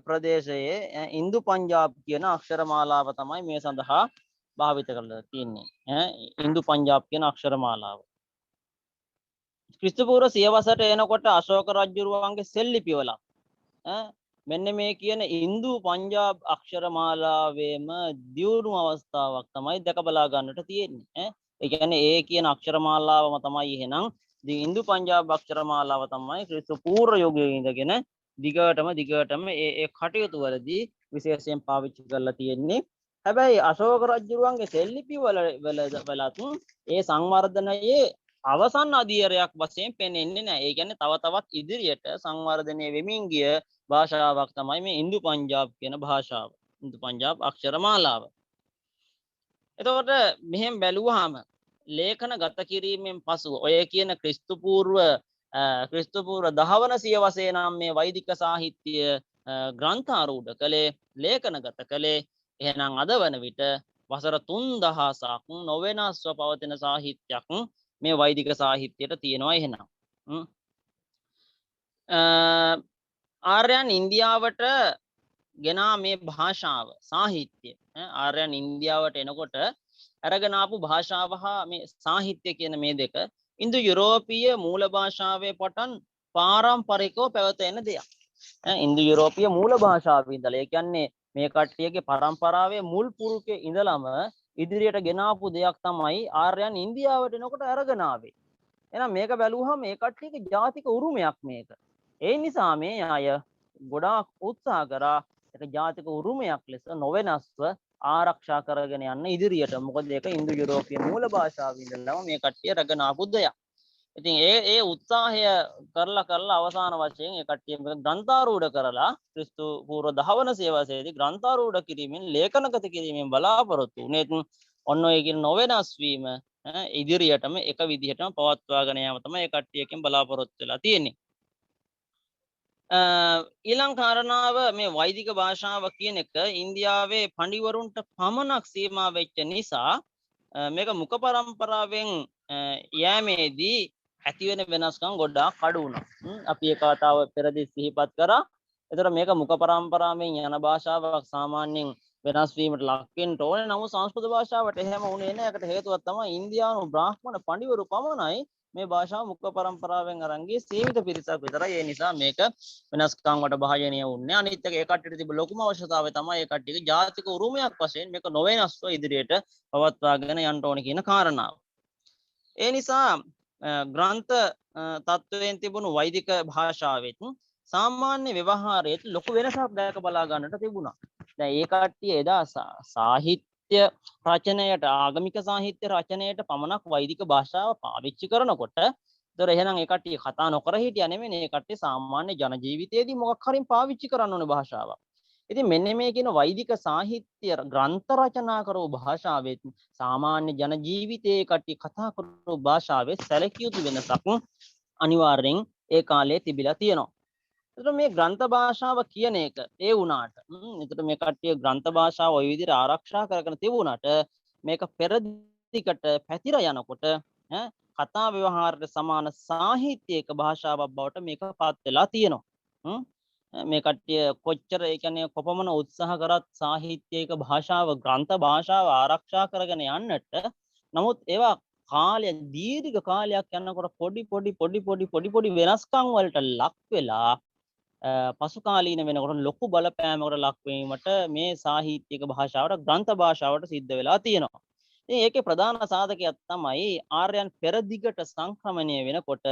ප්‍රදේශයේ ඉන්දු පංජාබ් කියන අක්ෂරමාලාව තමයි මේ සඳහා භාවිත කරලා තියෙන්නේ. ඉන්දු පංජාබ් කියන අක්ෂරමාලාව. ක්‍රිස්තු පූර්ව සියවසට එනකොට අශෝක රජුරුවන්ගේ සෙල්ලිපිවලක් මෙන්න මේ කියන ඉන්දු පංජාබ් අක්ෂරමාලාවේම දියුණු අවස්ථාවක් තමයි දැක බලා ගන්නට තියෙන්නේ. ඒ කියන්නේ ඒ කියන අක්ෂරමාලාවම තමයි එහෙනම් ඉන්දු පංජාබ් අක්ෂරමාලාව තමයි ක්‍රිස්තු පූර්ව යුගයේ ඉඳගෙන දිගටම ඒ කටයුතු වලදී විශේෂයෙන් පාවිච්චි කරලා තියෙන්නේ. හැබැයි අශෝක රජුරුවන්ගේ සෙල්ලිපි වලත් ඒ සංවර්ධනයේ අවසන් අධීරයක් වශයෙන් පෙනෙන්නේ නැහැ. ඒ කියන්නේ තව තවත් ඉදිරියට සංවර්ධනය වෙමින් ගිය භාෂාවක් තමයි මේ ඉන්දු පංජාබ් කියන භාෂාව. ඉන්දු පංජාබ් අක්ෂරමාලාව. එතකොට මෙහෙම බැලුවාම ලේඛන ගත කිරීමෙන් පසු ඔය කියන ක්‍රිස්තු පූර්ව 10 වන සියවසේ නම් මේ වෛදික සාහිත්‍ය ග්‍රන්ථාරූඪ කළේ ලේඛනගත කළේ. එහෙනම් අද වන විට වසර 3000ක් නොවෙනස්ව පවතින සාහිත්‍යයක් මේ වෛදික සාහිත්‍යයට තියෙනවා. එහෙනම් ආර්යයන් ඉන්දියාවට ගෙනා මේ භාෂාව සාහිත්‍ය ආර්යයන් ඉන්දියාවට එනකොට අරගෙන ආපු භාෂාව හා මේ සාහිත්‍ය කියන මේ දෙක ඉන්දු යුරෝපීය මූල භාෂාවේ පටන් පාරම්පරිකව පැවතෙන දෙයක්. ඉන්දු යුරෝපීය මූල භාෂාවේ ඉඳලා ඒ කියන්නේ මේ කට්ටියගේ පරම්පරාවේ මුල් පුරුකේ ඉඳලම ඉදිරියට ගෙන ආපු දෙයක් තමයි ආර්යයන් ඉන්දියාවට එනකොට අරගෙන ආවේ. එහෙනම් මේක බැලුවහම මේ කට්ටියගේ ජාතික උරුමයක් මේක. ඒ නිසා මේ අය ගොඩාක් උත්සාහ කරා ඒක ජාතික උරුමයක් ලෙස නොවෙනස්ව ආරක්ෂා කරගෙන යන්න ඉදිරියට. මොකද ඒක ඉන්දු යුරෝපීය මූල භාෂාවේ ඉඳලම මේ කට්ටිය රැගෙන ආපු දෙයක්. ඉතින් ඒ උත්සාහය කරලා අවසාන වශයෙන් ඒ කට්ටිය මේක ග්‍රන්ථාරූඪ කරලා ක්‍රිස්තු පූර්ව 10 වන සියවසේදී ග්‍රන්ථාරූඪ කිරීමෙන් ලේඛනගත කිරීමෙන් බලාපොරොත්තු වුණේ ඔන්න ඔය කියන නොවෙනස් වීම ඉදිරියටම එක විදිහටම පවත්වාගෙන යාම තමයි ඒ කට්ටියකින් බලාපොරොත්තු වෙලා තියෙන්නේ. ඊළඟ කාරණාව මේ වෛදික භාෂාව කියන එක ඉන්දියාවේ පඬිවරුන්ට පමණක් සීමා වෙච්ච නිසා මේක මුඛ පරම්පරාවෙන් යෑමේදී ඇති වෙන වෙනස්කම් ගොඩාක් අඩු වුණා. අපි ඒ කතාව පෙරදී සිහිපත් කරා. ඒතර මේක මුඛ පරම්පරාවෙන් යන භාෂාවක් සාමාන්‍යයෙන් වෙනස් වීමට ලක් වෙන්න ඕනේ. නමුත් සංස්කෘත භාෂාවට එහෙම වුණේ නැහැ. ඒකට හේතුවක් තමයි ඉන්දියානු බ්‍රාහ්මණ පඬිවරු පමණයි මේ භාෂාව මුඛ පරම්පරාවෙන් අරන් ගියේ සීමිත පිරිසක් විතරයි. ඒ නිසා මේක වෙනස්කම් වලට භාජනය වුණේ. අනිත් එක ඒ කට්ටියට තිබු ලොකුම අවශ්‍යතාවය තමයි ඒ කට්ටියගේ ජාතික උරුමයක් වශයෙන් මේක නොවෙනස්ව ඉදිරියට පවත්වාගෙන යන්න ඕනේ කියන කාරණාව. ඒ නිසා ග්‍රන්ථ තත්වයෙන් තිබුණු වෛදික භාෂාවෙත් සාමාන්‍ය ව්‍යවහාරයේ ලොකු වෙනසක් දැක බලා ගන්නට තිබුණා. දැන් ඒ කට්ටිය එදා සාහිත්‍ය රචනයට ආගමික සාහිත්‍ය රචනයට පමණක් වෛදික භාෂාව පාවිච්චි කරනකොට ඒතර එහෙනම් ඒ කට්ටිය කතා නොකර හිටියා නෙමෙයි. මේ කට්ටිය සාමාන්‍ය ජන ජීවිතයේදී මොකක් හරි පාවිච්චි කරන්න ඕන භාෂාවක්. ඉතින් මෙන්න මේ කියන වෛදික සාහිත්‍ය ග්‍රන්ථ රචනා කරව භාෂාවෙත් සාමාන්‍ය ජන ජීවිතයේ කට්ටිය කතා කරව භාෂාවේ සැලකිය යුතු වෙනසක් අනිවාර්යෙන් ඒ කාලේ තිබිලා තියෙනවා. එතකොට මේ ග්‍රන්ථ භාෂාව කියන එක ඒ වුණාට එතකොට මේ කට්ටිය ග්‍රන්ථ භාෂාව ওই විදිහට ආරක්ෂා කරගෙන තිබුණාට මේක පෙරදිකට පැතිර යනකොට කතා ව්‍යවහාරයට සමාන සාහිත්‍යයක භාෂාවක් බවට මේක පත් වෙලා තියෙනවා. මේ කට්ටිය කොච්චර ඒ කියන්නේ කොපමණ උත්සාහ කරත් සාහිත්‍යයක භාෂාව ග්‍රන්ථ භාෂාව ආරක්ෂා කරගෙන යන්නට නමුත් ඒවා කාලය දීර්ඝ කාලයක් යනකොට පොඩි වෙනස්කම් වලට ලක් වෙලා පසු කාලීන වෙනකොට ලොකු බලපෑමකට ලක් වීමට මේ සාහිත්‍යික භාෂාවට ග්‍රන්ථ භාෂාවට සිද්ධ වෙලා තියෙනවා. ඉතින් ඒකේ ප්‍රධාන සාධකයක් තමයි ආර්යයන් පෙරදිගට සංක්‍රමණය වෙනකොට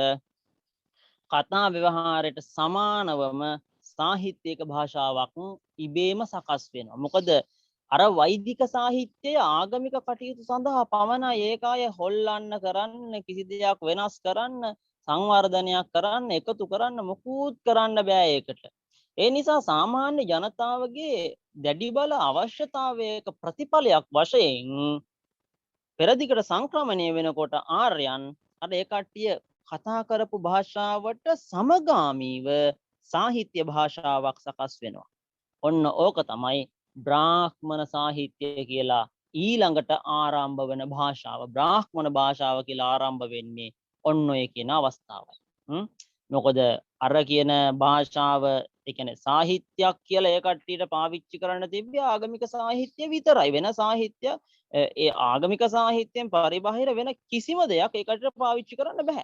කතා ව්‍යවහාරයට සමානවම සාහිත්‍යික භාෂාවක් ඉබේම සකස් වෙනවා. මොකද අර වෛදික සාහිත්‍යය ආගමික කටයුතු සඳහා පමණයි ඒකාය හොල්ලන්න කරන්න කිසි දෙයක් වෙනස් කරන්න සංවර්ධනයක් කරන්න එකතු කරන්න මොකුත් කරන්න බෑ ඒකට. ඒ නිසා සාමාන්‍ය ජනතාවගේ දැඩි බල අවශ්‍යතාවයක ප්‍රතිඵලයක් වශයෙන් පෙරදිගට සංක්‍රමණය වෙනකොට ආර්යයන් අර ඒ කට්ටිය කතා කරපු භාෂාවට සමගාමීව සාහිත්‍ය භාෂාවක් සකස් වෙනවා. ඔන්න ඕක තමයි බ්‍රාහ්මණ සාහිත්‍ය කියලා ඊළඟට ආරම්භ වෙන භාෂාව. බ්‍රාහ්මණ භාෂාව කියලා ආරම්භ වෙන්නේ ඔන්න ඔය කියන අවස්ථාවයි. මොකද අර කියන භාෂාව ඒ කියන්නේ සාහිත්‍යයක් කියලා ඒ කට්ටියට පාවිච්චි කරන්න තිබ්බේ ආගමික සාහිත්‍ය විතරයි. වෙන සාහිත්‍ය ඒ ආගමික සාහිත්‍යයෙන් පරිබාහිර වෙන කිසිම දෙයක් ඒ කට්ටියට පාවිච්චි කරන්න බෑ.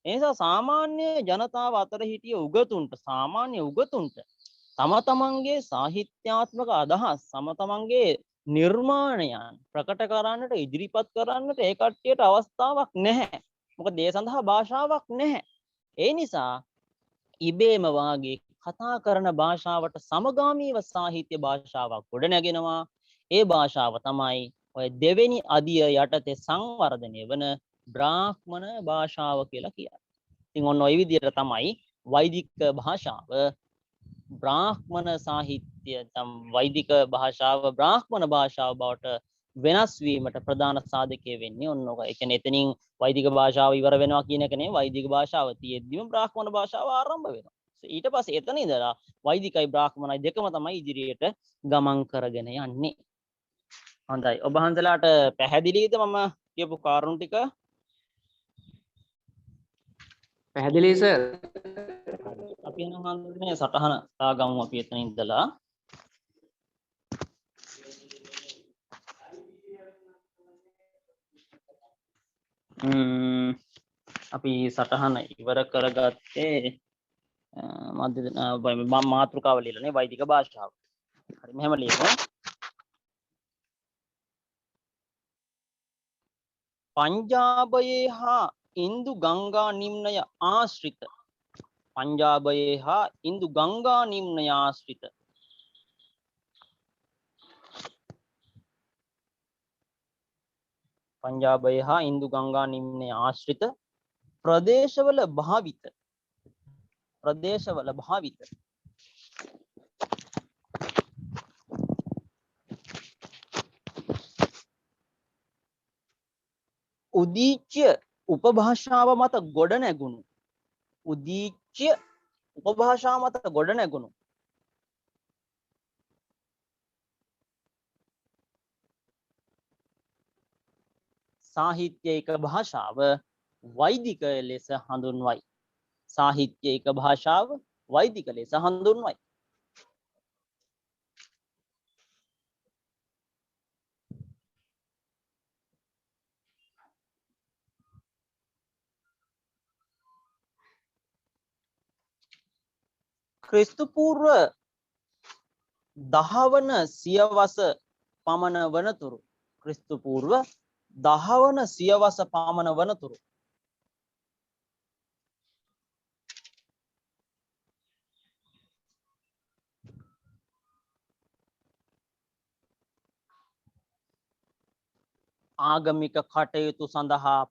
ඒ නිසා සාමාන්‍ය ජනතාව අතර හිටිය උගතුන්ට සාමාන්‍ය උගතුන්ට තම තමන්ගේ සාහිත්‍යාත්මක අදහස් තම තමන්ගේ නිර්මාණයන් ප්‍රකට කරන්නට ඉදිරිපත් කරන්නට ඒ කට්ටියට අවස්ථාවක් නැහැ. මොකද ඒ සඳහා භාෂාවක් නැහැ. ඒ නිසා ඉබේම වාගේ කතා කරන භාෂාවට සමගාමීව සාහිත්‍ය භාෂාවක් ගොඩ නැගෙනවා. ඒ භාෂාව තමයි ඔය දෙවෙනි අදිය යටතේ සංවර්ධනය වන බ්‍රාහ්මණ භාෂාව කියලා කියන්නේ. ඉතින් ඔන්න ওই විදිහට තමයි වෛදික භාෂාව බ්‍රාහ්මණ සාහිත්‍ය වෛදික භාෂාව බ්‍රාහ්මණ භාෂාව බවට වෙනස් වීමට ප්‍රධාන සාධකය වෙන්නේ ඔන්න ඔක. ඒ කියන්නේ එතනින් වෛදික භාෂාව ඉවර වෙනවා කියන එක නෙවෙයි වෛදික භාෂාව තියෙද්දිම බ්‍රාහ්මණ භාෂාව ආරම්භ වෙනවා. ඊට පස්සේ එතන ඉඳලා වෛදිකයි බ්‍රාහ්මණයි දෙකම තමයි ඉදිරියට ගමන් කරගෙන යන්නේ. හොඳයි. ඔබ හන්දලාට පැහැදිලිද මම කියපු කාරණු ටික? පැහැදිලි සර්. අපි යන හන්දනේ සටහන දාගමු අපි එතන ඉඳලා. අපි සටහන ඉවර කරගත්තේ මාතෘකාව ලියලානේ වෛදික භාෂාව. හරි මෙහෙම ලියමු. පංජාබයේ හා ඉන්දු ගංගා නිම්නය ආශ්‍රිත පංජාබයේ හා ඉන්දු ගංගා නිම්නය ආශ්‍රිත පංජාබයේ හා ඉන්දු ගංගා නිම්නය ආශ්‍රිත ප්‍රදේශවල භාවිත උදීච්‍ය උපභාෂාව මත ගොඩනැගුණු සාහිත්‍යයක භාෂාව වෛදික ලෙස හඳුන්වයි. සාහිත්‍යයක භාෂාව වෛදික ලෙස හඳුන්වයි. ක්‍රිස්තු පූර්ව 10 වන සියවස පමණ වනතුරු ආගමික කටයුතු සඳහා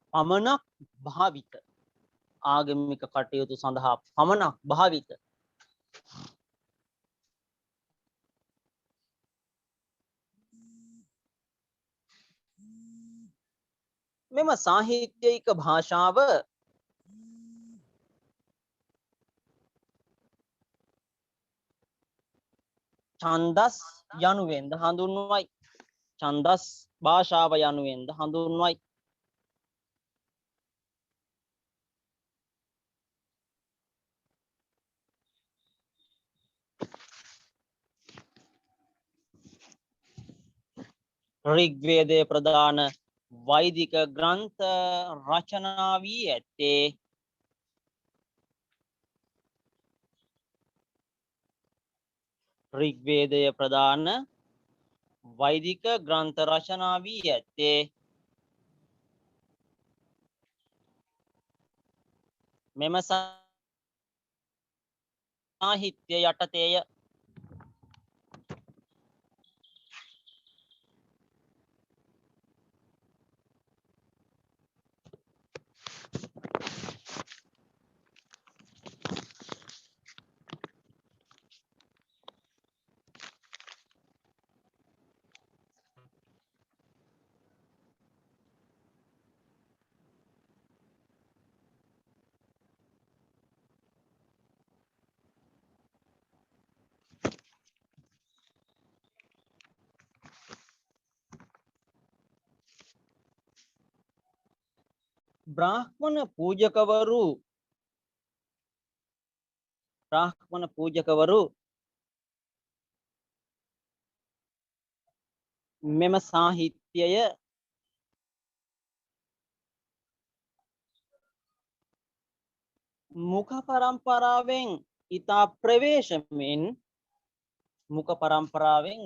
පමණක් භාවිත මෙම සාහිත්‍යයික භාෂාව ඡන්දස් යනුවෙන්ද හඳුන්වයි. ඡන්දස් භාෂාව යනුවෙන්ද හඳුන්වයි. ඍග්වේදයේ ප්‍රධාන වෛදික ග්‍රන්ථ රචනා වී ඇත්තේ මෙම සාහිත්‍ය යටතේය. බ්‍රාහ්මණ පූජකවරු මෙම සාහිත්‍යය මුඛ පරම්පරාවෙන්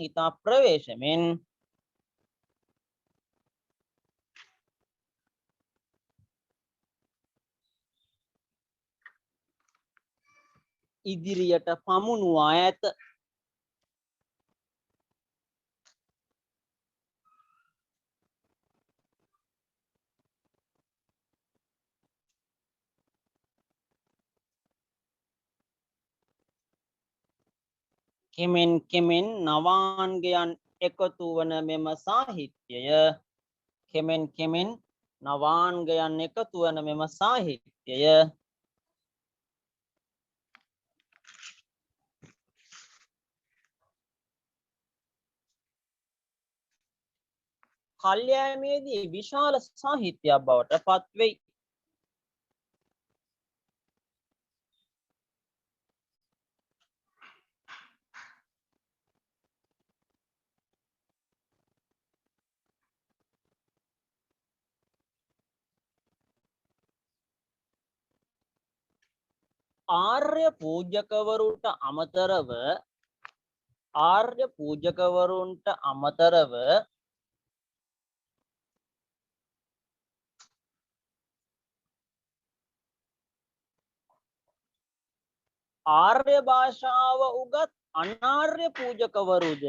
ඉතා ප්‍රවේශමෙන් ඉදිරියට පමුණුවා ඇත. කෙමෙන් කෙමෙන් නවාන්ගයන් එකතු වන මෙම සාහිත්‍යය කල්යෑමේදී විශාල සාහිත්‍යයක් බවට පත්වෙයි. ආර්ය පූජකවරුන්ට අමතරව ආර්ය භාෂාව උගත් අනාර්ය පූජකවරුද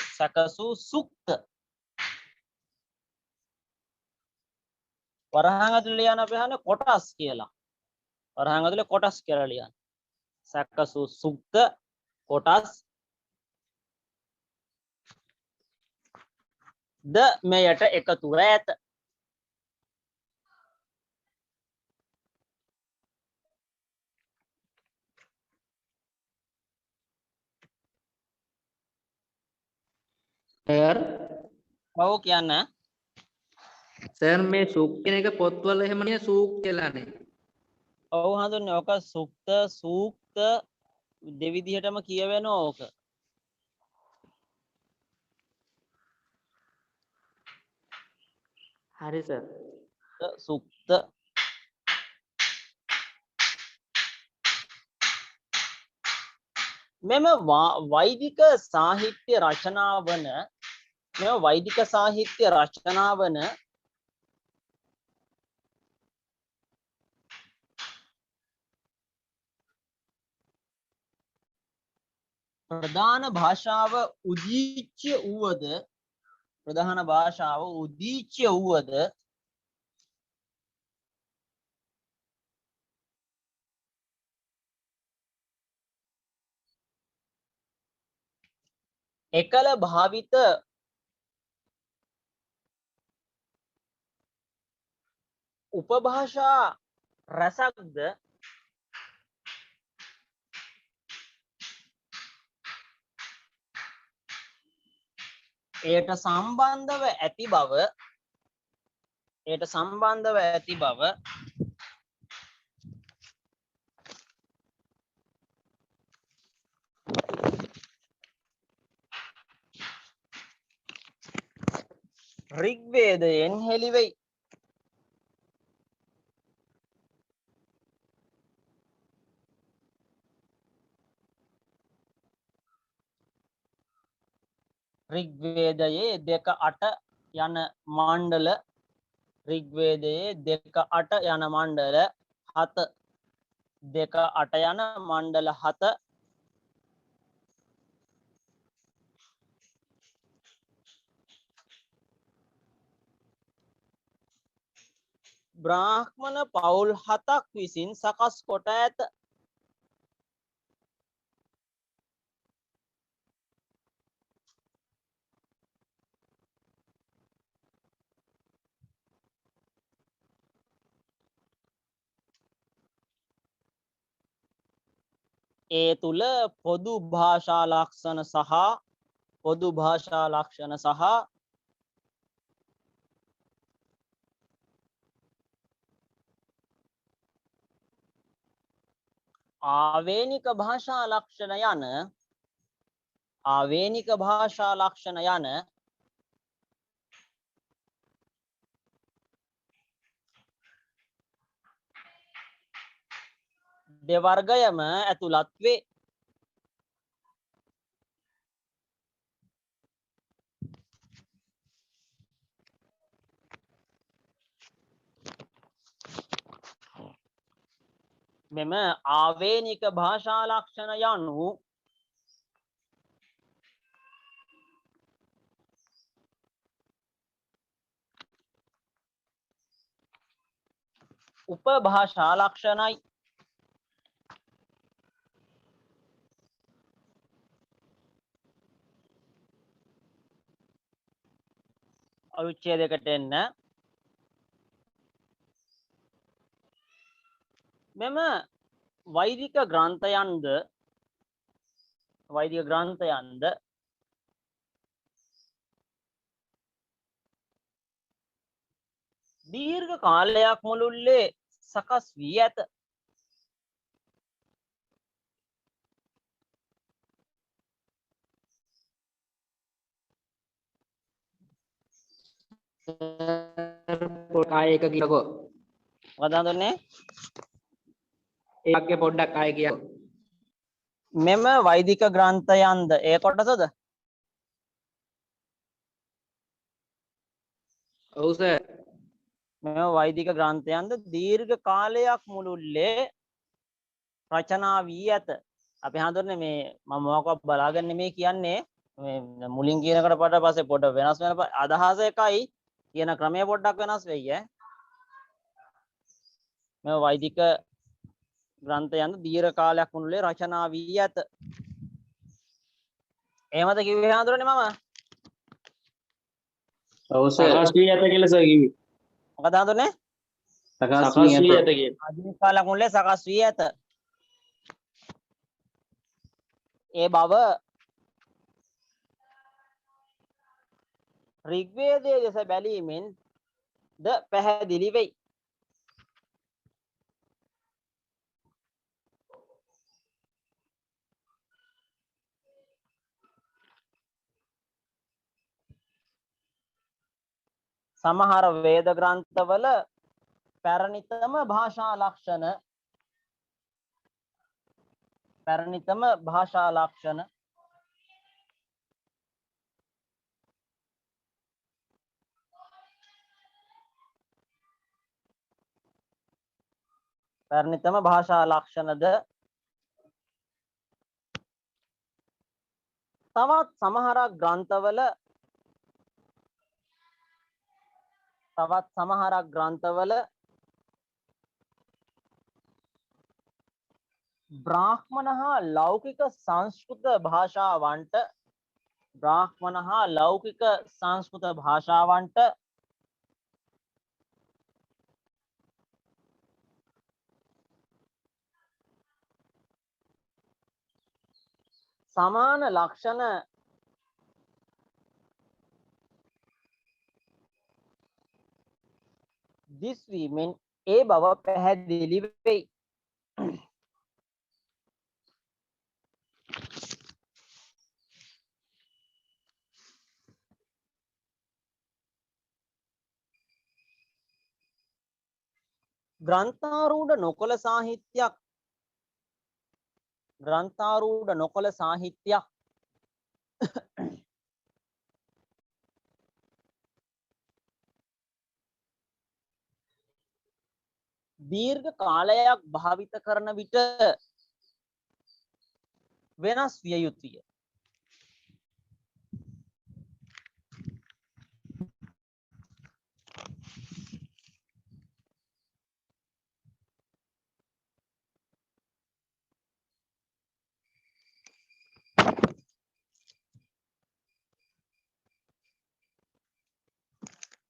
සැකසූ සුක්ත වරහන් ඇතුළේ ලියන්න අපි අහන්නේ කොටස් කියලා. වරහන් ඇතුළේ කොටස් කියලා ලියන්න. සැකසූ සුක්ත කොටස් ද මෙයට එකතුව ඇත. සර් ඔව් කියන්න. සර් මේ සූක් කියන එක පොත්වල එහෙම නේ සූක් කියලානේ. ඔව් හඳුන්නේ. ඔක සුක්ත සූක්ත දෙවිදිහටම කියවෙනවා ඕක. හරි සර්. සුක්ත මෙම වෛදික සාහිත්‍ය රචනා වන ප්‍රධාන භාෂාව උදීච්‍ය වුවද එකල භාවිත උපභාෂා රසක්ද එයට සම්බන්ධව ඇති බව ඍග්වේදයෙන් හෙළිවෙයි. ඍග්වේදයේ 2.8 යන මණ්ඩල 2.8 යන මණ්ඩල 7 බ්‍රාහ්මණ පවුල් 7ක් විසින් සකස් කොට ඇත. ඒ තුල පොදු භාෂා ලක්ෂණ සහ ආවේනික භාෂා ලක්ෂණ යන දෙවර්ගයම ඇතුළත් වේ. මෙම ආවේනික භාෂා ලක්ෂණ යනු උපභාෂා ලක්ෂණයි. අනුච්ඡේදයකට එන්න. මෙම වෛදික ග්‍රන්ථයන්ද දීර්ඝ කාලයක් මුළුල්ලේ සකස් වී ඇත. ආයෙ එක කියකෝ. මොකද හඳුන්නේ? ඒ වාක්‍ය පොඩ්ඩක් ආයෙ කියකෝ. මෙම වෛදික ග්‍රන්ථයන්ද ඒ කොටසද? ඔව් සර්. මෙම වෛදික ග්‍රන්ථයන්ද දීර්ඝ කාලයක් මුළුල්ලේ රචනා වී ඇත. අපි හඳුන්නේ මේ මම මොකක්වත් බලාගෙන නෙමෙයි කියන්නේ. මේ මුලින් කියනකට පස්සේ පොඩ වෙනස් වෙන අදහස එකයි කියන ක්‍රමය පොඩ්ඩක් වෙනස් වෙයි ඈ. මේ වෛදික ග්‍රන්ථයන්ද දීර්ඝ කාලයක් මුළුල්ලේ රචනා වී ඇත. එහෙමද කිව්වේ හඳුරන්නේ මම? ඔව් සර්. සකස් වී ඇත කියලා සර් කිව්වේ. මොකද හඳුන්නේ? සකස් වී ඇත කියලා. දීර්ඝ කාලයක් මුළුල්ලේ සකස් වී ඇත. ඒ බව ඍග්වේදයේ දෙස බැලීමෙන් ද පැහැදිලි වෙයි. සමහර වේද ග්‍රන්ථවල පැරණිතම භාෂා ලක්ෂණ ද තවත් සමහරක් ග්‍රන්ථවල බ්‍රාහ්මණ හා ලෞකික සංස්කෘත භාෂාවන්ට සමාන ලක්ෂණ දිස්වීමෙන් ඒ බව පැහැදිලි වෙයි. ග්‍රන්ථාරූඪ නොකළ සාහිත්‍යයක් දීර්ඝ කාලයක් භාවිත කරන විට වෙනස් විය යුතුය.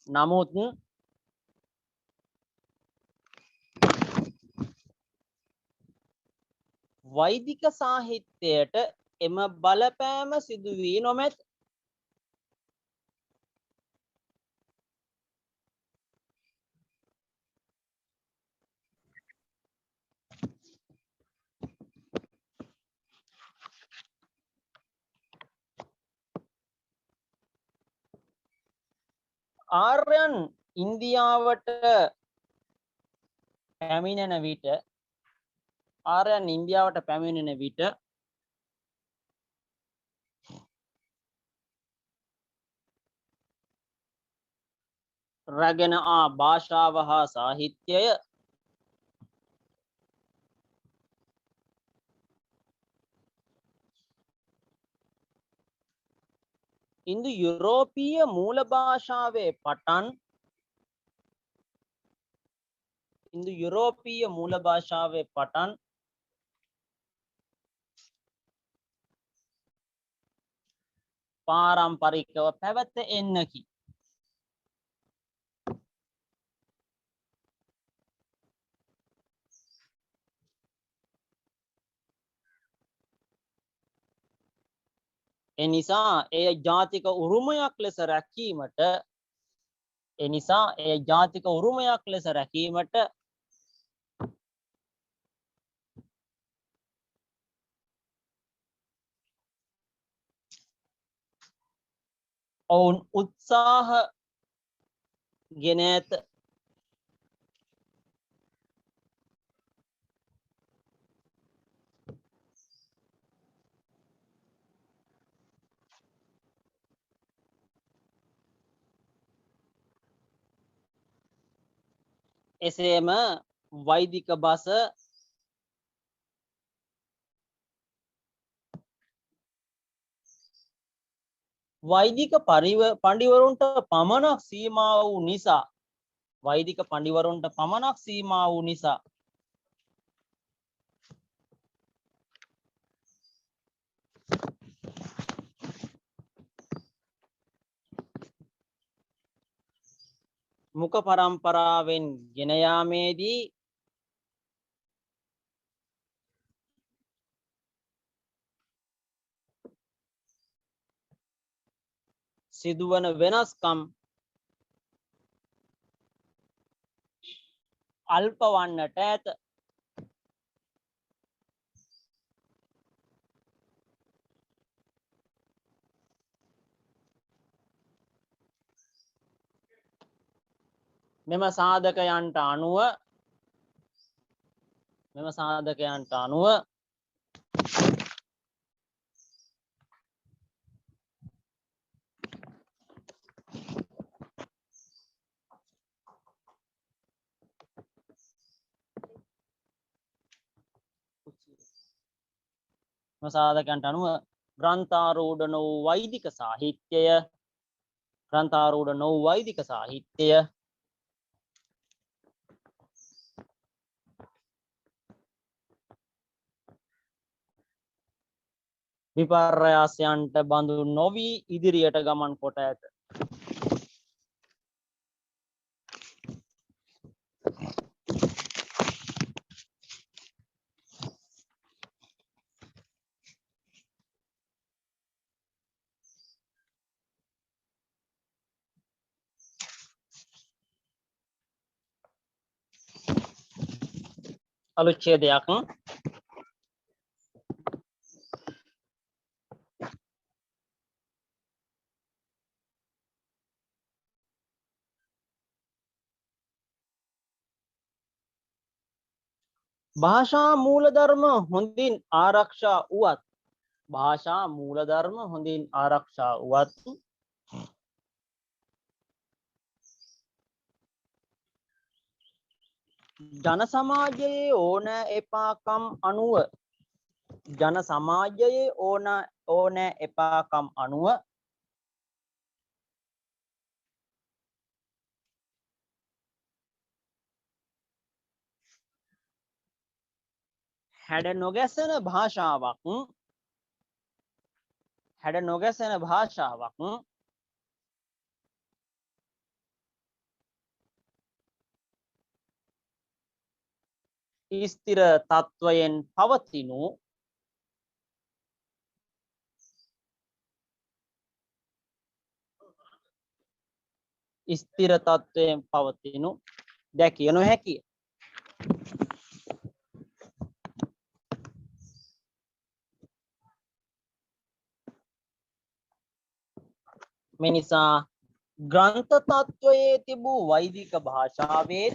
නමුත් වෛදික සාහිත්‍යයට එම බලපෑම සිදු වී නොමැත. ආර්යයන් ඉන්දියාවට පැමිණෙන විට රැගෙන ආ භාෂාව හා සාහිත්‍යය ඉන්දු යුරෝපීය මූල භාෂාවේ පටන් පාරම්පරිකව පැවත එන්නකි. එනිසා එය ජාතික උරුමයක් ලෙස රැකීමට ඔවුන් උත්සාහ ගෙන ඇත. එසේම වෛදික බස වෛදික පඬිවරුන්ට පමණක් සීමා වූ නිසා මුඛ පරම්පරාවෙන් ගෙන යාමේදී සිදුවන වෙනස්කම් අල්ප වන්නට ඇත. මෙම සාධකයන්ට අනුව ග්‍රන්ථාරූඪ නොවූ වෛදික සාහිත්‍යය විපර්යාසයන්ට බඳු නොවී ඉදිරියට ගමන් කොට ඇත. අනුච්ඡේදයක් භාෂා මූලධර්ම හොඳින් ආරක්ෂා වුවත් ජන සමාජයේ ඕනෑ එපාකම් අනුව හැඩ නොගැසෙන භාෂාවක් ස්ථිර තත්වයෙන් පවතිනු ස්ථිර තත්වයෙන් පවතිනු දැකිය නොහැකිය. මේ නිසා ග්‍රන්ථ තත්වයේ තිබූ වෛදික භාෂාවේ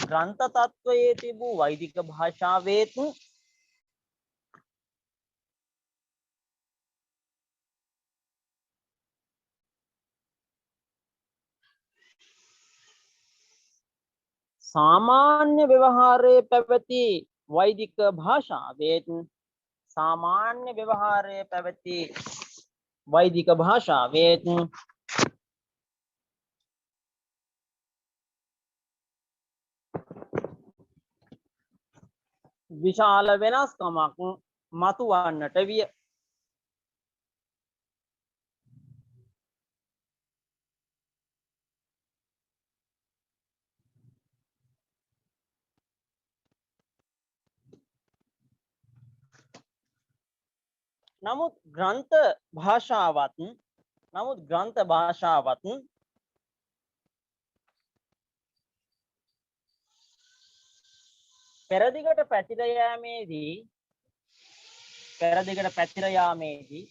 ග්‍රන්ථ තත්වයේ තිබූ වෛදික භාෂාවේත් सामान्य व्यवहारे පැවති වෛදික භාෂාවෙත් सामान्य व्यवहारे පැවති वैदिक भाषावेත් විශාල වෙනස්කමක් මතුවන්නට විය. නමුත් ග්‍රන්ථ භාෂාවත් පෙරදිගට පැතිර යාමේදී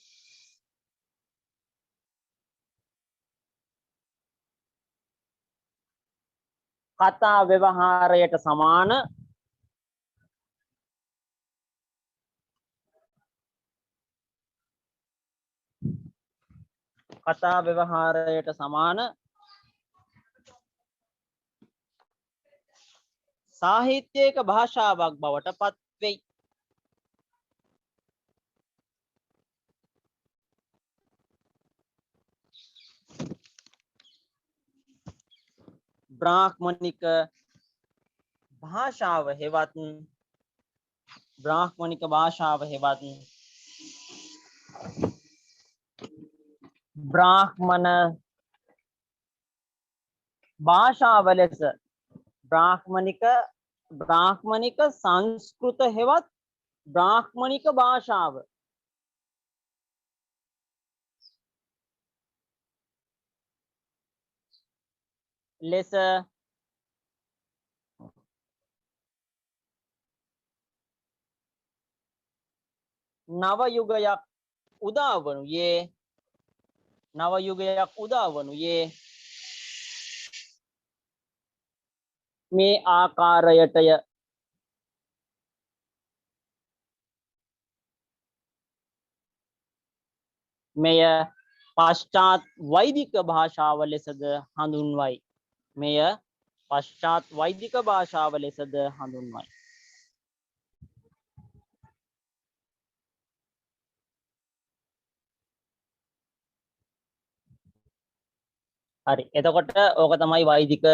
කතා ව්‍යවහාරයට සමාන සාහිත්‍යයක භාෂාවක් බවට පත් වෙයි. බ්‍රාහ්මණික භාෂාව හෙවත් බ්‍රාහ්මණ භාෂාව ලෙස බ්‍රාහ්මණික සංස්කෘත හෙවත් බ්‍රාහ්මණික භාෂාව ලෙස නව යුගයක් උදා වනුයේ මේ ආකාරයටය. මෙය පශ්චාත් වෛදික භාෂාව ලෙසද හඳුන්වයි. හරි. එතකොට ඕක තමයි වෛදික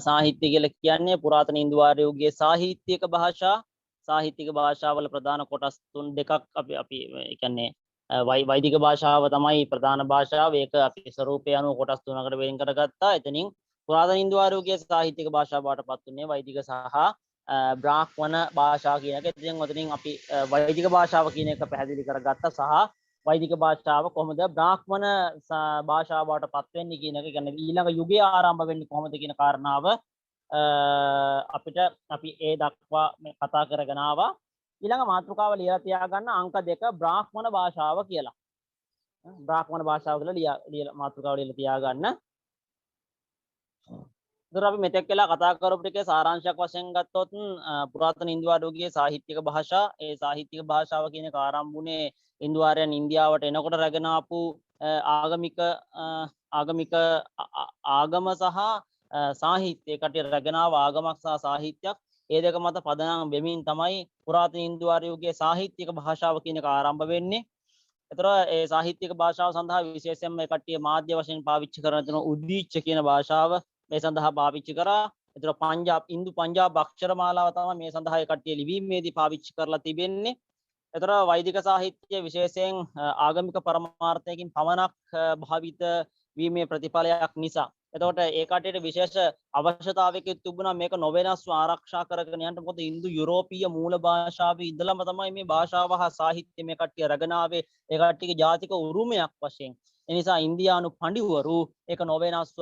සාහිත්‍ය කියලා කියන්නේ. පුරාතන ඉන්දු ආර්ය යුගයේ සාහිත්‍යක භාෂාවල ප්‍රධාන කොටස් දෙකක් අපි කියන්නේ වෛදික භාෂාව තමයි ප්‍රධාන භාෂාව. ඒක අපි ස්වරූපය අනුව කොටස් තුනකට වෙන් කරගත්තා. එතනින් පුරාතන ඉන්දු ආර්ය යුගයේ සාහිත්‍යක භාෂාව බවට පත් වුණේ වෛදික සහ බ්‍රාහ්මණ භාෂා කියන එක. ඉතින් ඔතනින් අපි වෛදික භාෂාව කියන එක පැහැදිලි කරගත්තා සහ වෛදික භාෂාව කොහොමද බ්‍රාහ්මණ භාෂාව බවට පත් වෙන්නේ කියන එක, කියන්නේ ඊළඟ යුගය ආරම්භ වෙන්නේ කොහොමද කියන කාරණාව අපි ඒ දක්වා මේ කතා කරගෙන ආවා. ඊළඟ මාතෘකාව ලියලා තියාගන්න අංක 2 බ්‍රාහ්මණ භාෂාව කියලා. බ්‍රාහ්මණ භාෂාව කියලා මාතෘකාව ලියලා තියාගන්න. ඉතින් අපි මෙතෙක් වෙලා කතා කරපු ටිකේ සාරාංශයක් වශයෙන් ගත්තොත් පුරාතන ඉන්දු ආර්ය යුගයේ සාහිත්‍යක භාෂා, ඒ සාහිත්‍යක භාෂාව කියන එක ආරම්භ වුණේ ඉන්දු ආර්යයන් ඉන්දියාවට එනකොට රැගෙන ආපු ආගම සහ සාහිත්‍ය කටිය රැගෙන ආව ආගමක් සහ සාහිත්‍යයක්, ඒ දෙක මත පදනම් වෙමින් තමයි පුරාතන ඉන්දු ආර්ය යුගයේ සාහිත්‍යක භාෂාව කියන එක ආරම්භ වෙන්නේ. ඒතර ඒ සාහිත්‍යක භාෂාව සඳහා විශේෂයෙන්ම මේ කට්ටිය මාධ්‍ය වශයෙන් පාවිච්චි කරන දෙන උද්දීච්ච කියන භාෂාව මේ සඳහා පාවිච්චි කරා. ඒතර ඉන්දු පංජාබ් අක්ෂර මාලාව තමයි මේ සඳහා ඒ කට්ටිය ලිවීමේදී පාවිච්චි කරලා තිබෙන්නේ. ඒතර වෛදික සාහිත්‍ය විශේෂයෙන් ආගමික පරමාර්ථයකින් පමණක් භාවිත වීමේ ප්‍රතිඵලයක් නිසා. එතකොට ඒ කට්ටියට විශේෂ අවශ්‍යතාවයක් තිබුණා මේක නොවෙනස්ව ආරක්ෂා කරගෙන යන්න. මොකද ඉන්දු යුරෝපීය මූල භාෂාවේ ඉඳලම තමයි මේ භාෂාව හා සාහිත්‍ය මේ කට්ටිය රැගෙන ආවේ ඒ කට්ටියගේ ජාතික උරුමයක් වශයෙන්. ඒ නිසා ඉන්දියානු පඬිවරු ඒක නොවෙනස්ව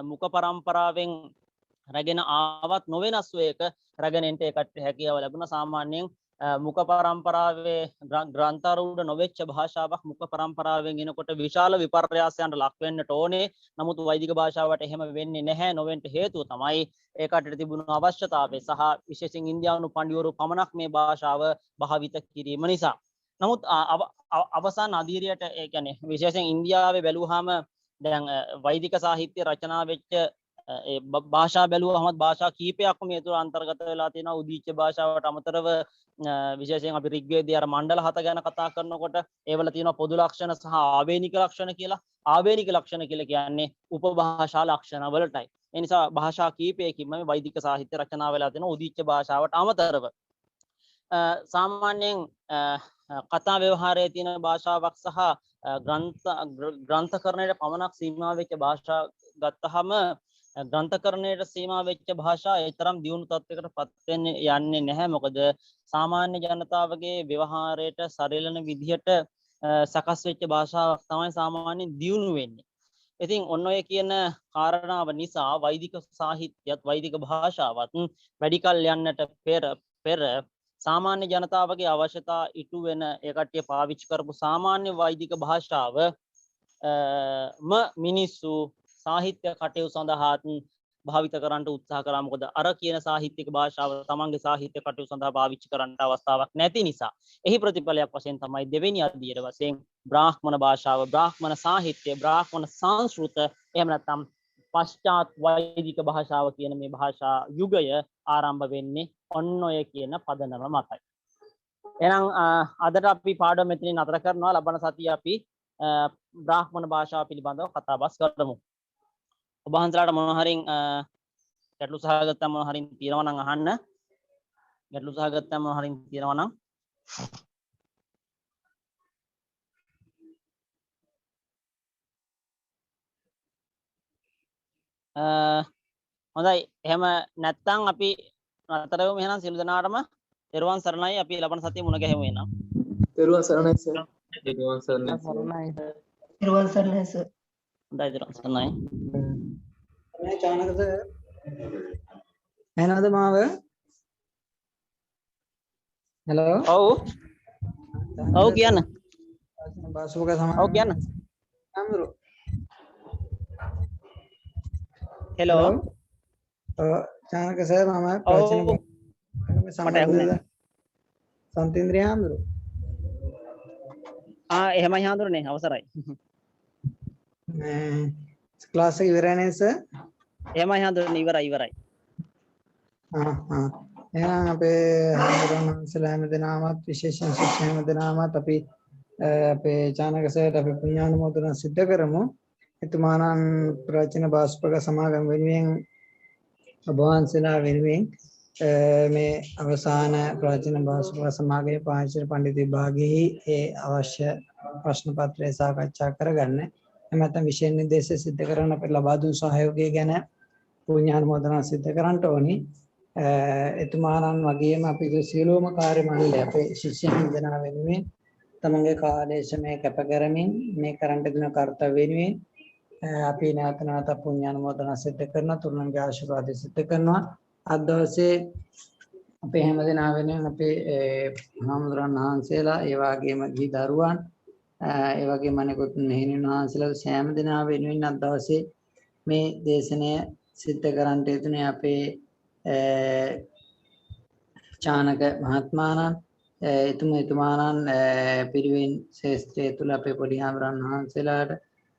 මුඛ පරම්පරාවෙන් රැගෙන ආවත් නොවෙනස් වේක රැගෙන එන්ට ඒකට හැකියාව ලැබුණා. සාමාන්‍යයෙන් මුඛ පරම්පරාවේ ග්‍රන්ථාරූඪ නොවෙච්ච භාෂාවක් මුඛ පරම්පරාවෙන් එනකොට විශාල විපර්යාසයන්ට ලක් වෙන්නට ඕනේ. නමුත් වෛදික භාෂාවට එහෙම වෙන්නේ නැහැ. නොවෙන්න හේතුව තමයි ඒකට තිබුණු අවශ්‍යතාවය සහ විශේෂයෙන් ඉන්දියානු පඬිවරු පමණක් මේ භාෂාව භාවිත කිරීම නිසා. නමුත් අවසාන අධීරයට ඒ කියන්නේ විශේෂයෙන් ඉන්දියාවේ බැලුවාම දැන් වෛදික සාහිත්‍ය රචනා වෙච්ච භාෂා බැලුවහම භාෂා කීපයක්ම මේ තුළ අන්තර්ගත වෙලා තියෙනවා. උදීච්ච භාෂාවට අමතරව විශේෂයෙන් අපි ඍග්වේදයේ අර මණ්ඩල 7 ගැන කතා කරනකොට ඒවල තියෙනවා පොදු ලක්ෂණ සහ ආවේනික ලක්ෂණ කියලා. ආවේනික ලක්ෂණ කියලා කියන්නේ උපභාෂා ලක්ෂණ වලටයි. ඒ නිසා භාෂා කීපයකින්ම මේ වෛදික සාහිත්‍ය රචනා වෙලා තියෙනවා උදීච්ච භාෂාවට අමතරව. සාමාන්‍යයෙන් කතා ව්‍යවහාරයේ තියෙන භාෂාවක් සහ ග්‍රන්ථකරණයට පමණක් සීමා වෙච්ච භාෂා ගත්තහම ග්‍රන්ථකරණයට සීමා වෙච්ච භාෂා ඒ තරම් දියුණු තත්යකට පත් වෙන්නේ යන්නේ නැහැ. මොකද සාමාන්‍ය ජනතාවගේ ව්‍යවහාරයට සරිලන විදිහට සකස් වෙච්ච භාෂාවක් තමයි සාමාන්‍යයෙන් දියුණු වෙන්නේ. ඉතින් ඔන්න ඔය කියන කාරණාව නිසා වෛදික සාහිත්‍යයත් වෛදික භාෂාවත් වැඩි කල යන්නට පෙර සාමාන්‍ය ජනතාවගේ අවශ්‍යතා ඉටු වෙන ඒ කට්ටිය පාවිච්චි කරපු සාමාන්‍ය වෛදික භාෂාව මිනිස්සු සාහිත්‍ය කටයුතු සඳහා භාවිත කරන්නට උත්සාහ කළා. මොකද අර කියන සාහිත්‍යික භාෂාව තමන්ගේ සාහිත්‍ය කටයුතු සඳහා පාවිච්චි කරන්නට අවස්ථාවක් නැති නිසා. එහි ප්‍රතිඵලයක් වශයෙන් තමයි දෙවෙනි අධීර වශයෙන් බ්‍රාහ්මණ භාෂාව, බ්‍රාහ්මණ සාහිත්‍ය, බ්‍රාහ්මණ සංස්කෘත එහෙම නැත්නම් පශ්චාත් වෛදික භාෂාව කියන මේ භාෂා යුගය ආරම්භ වෙන්නේ ඔන්න ඔය කියන පදනම මතයි. එහෙනම් අදට අපි පාඩම මෙතනින් නතර කරනවා. ලබන සතියේ අපි බ්‍රාහ්මණ භාෂාව පිළිබඳව කතා බස් කරමු. ඔබ වහන්සේලාට මොන හරින් ගැටලු සහගත මොන හරින් තියෙනවා නම් අහන්න. ගැටලු සහගත මොන හරින් තියෙනවා නම් හොඳයි. එහෙම නැත්නම් අපි නතර වෙමු. එහෙනම් සියලු දෙනාටම තෙරුවන් සරණයි. අපි ලබන සතියේ මුණ ගැහෙමු එනම්. තෙරුවන් සරණයි සර්. තෙරුවන් සරණයි. තෙරුවන් සරණයි සර්. හොඳයි තෙරුවන් සරණයි. මේ චානකද එහෙනවද මාව? හෙලෝ. ඔව් කියන්න. බාසුවක සමාන. ඔව් කියන්න. අමරු. හෙලෝ. චානක සර් මම ප්‍රචන සම්බන්ධ සම්තින්ද්‍රිය අමරු. එහෙමයි හඳුරන්නේ. අවසරයි. ක්ලාස් එක ඉවරයි නේද සර්? එහෙමයි හඳුරන්නේ. ඉවරයි. එහෙනම් අපේ හඳුරන හැමදෙනාමත් විශේෂයෙන් ශික්ෂණ හැමදෙනාමත් අපි අපේ චානක සර්ට අපි පුණ්‍යානුමෝදනා සිද්ධ කරමු. එතුමාණන් ප්‍රාචීන භාෂ්පක සමාගම වෙනුවෙන් ඔබ වහන්සේලා වෙනුවෙන් මේ අවසාන ප්‍රාචීන භාෂ්පක සමාගමේ පාංචිල පඬිතු විභාගයේ ඒ අවශ්‍ය ප්‍රශ්න පත්‍රය සාකච්ඡා කරගන්න. එමෙතන විෂය නිර්දේශ සිද්ධ කරන්න අපිට ලබා දුන් සහයෝගය ගැන පුණ්‍යානුමෝදනා සිද්ධ කරන්න ඕනි. එතුමාණන් වගේම අපි සියලුම කාර්ය මණ්ඩලය අපේ ශිෂ්‍යයන් දෙනා වෙනුවෙන් තමන්ගේ කාලය ශ්‍රමය කැප කරමින් මේ කරන්ට දෙන කාර්යය වෙනුවෙන් අපි නැවත පුණ්‍යානුමෝදනා සිද්ධ කරන තුරුණන්ගේ ආශිර්වාද සිද්ධ කරනවා. අද දවසේ අපේ හැමදෙනා වෙනුවෙන් අපේ හාමුදුරන් වහන්සේලා ඒ වගේම ගිහි දරුවන් ඒ වගේම අනෙකුත් මෙහෙණින් වහන්සේලා සෑම දෙනා වෙනුවෙන් අද දවසේ මේ දේශනය සිද්ධ කරන්නට යෙදුනේ අපේ චානක මහත්මාණන් එතුමාණන් පිරිවෙන් ශාස්ත්‍රය තුල අපේ පොඩි හාමුදුරන් වහන්සේලාට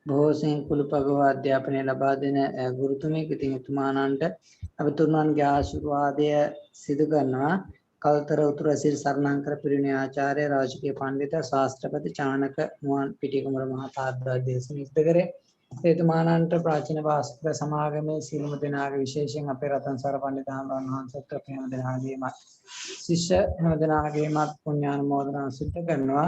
බොහෝ සෙයින් කුළුපගව අධ්‍යාපනය ලබා දෙන ගුරුතුමෙක්. ඉතින් එතුමාණන්ට අපි තුන්වන්ගේ ආශිර්වාදය සිදු කරනවා. කල්තර උතුර සිල් සරණංකර පිරිවෙනේ ආචාර්ය රාජකීය පඬිත ශාස්ත්‍රපති චානක මුවන් පිටිකුමර මහතා දේශන ඉස්ත කරේ. එතුමාණන්ට ප්‍රාචීන භාෂික සමාගමේ සීලම දෙනාගේ විශේෂයෙන් අපේ රතන්සාර පඬිත හාමුදුරන් වහන්සේට හැම දෙනාගේම ශිෂ්‍ය හැම දෙනාගේම පුණ්‍යානුමෝදනා සිද්ධ කරනවා.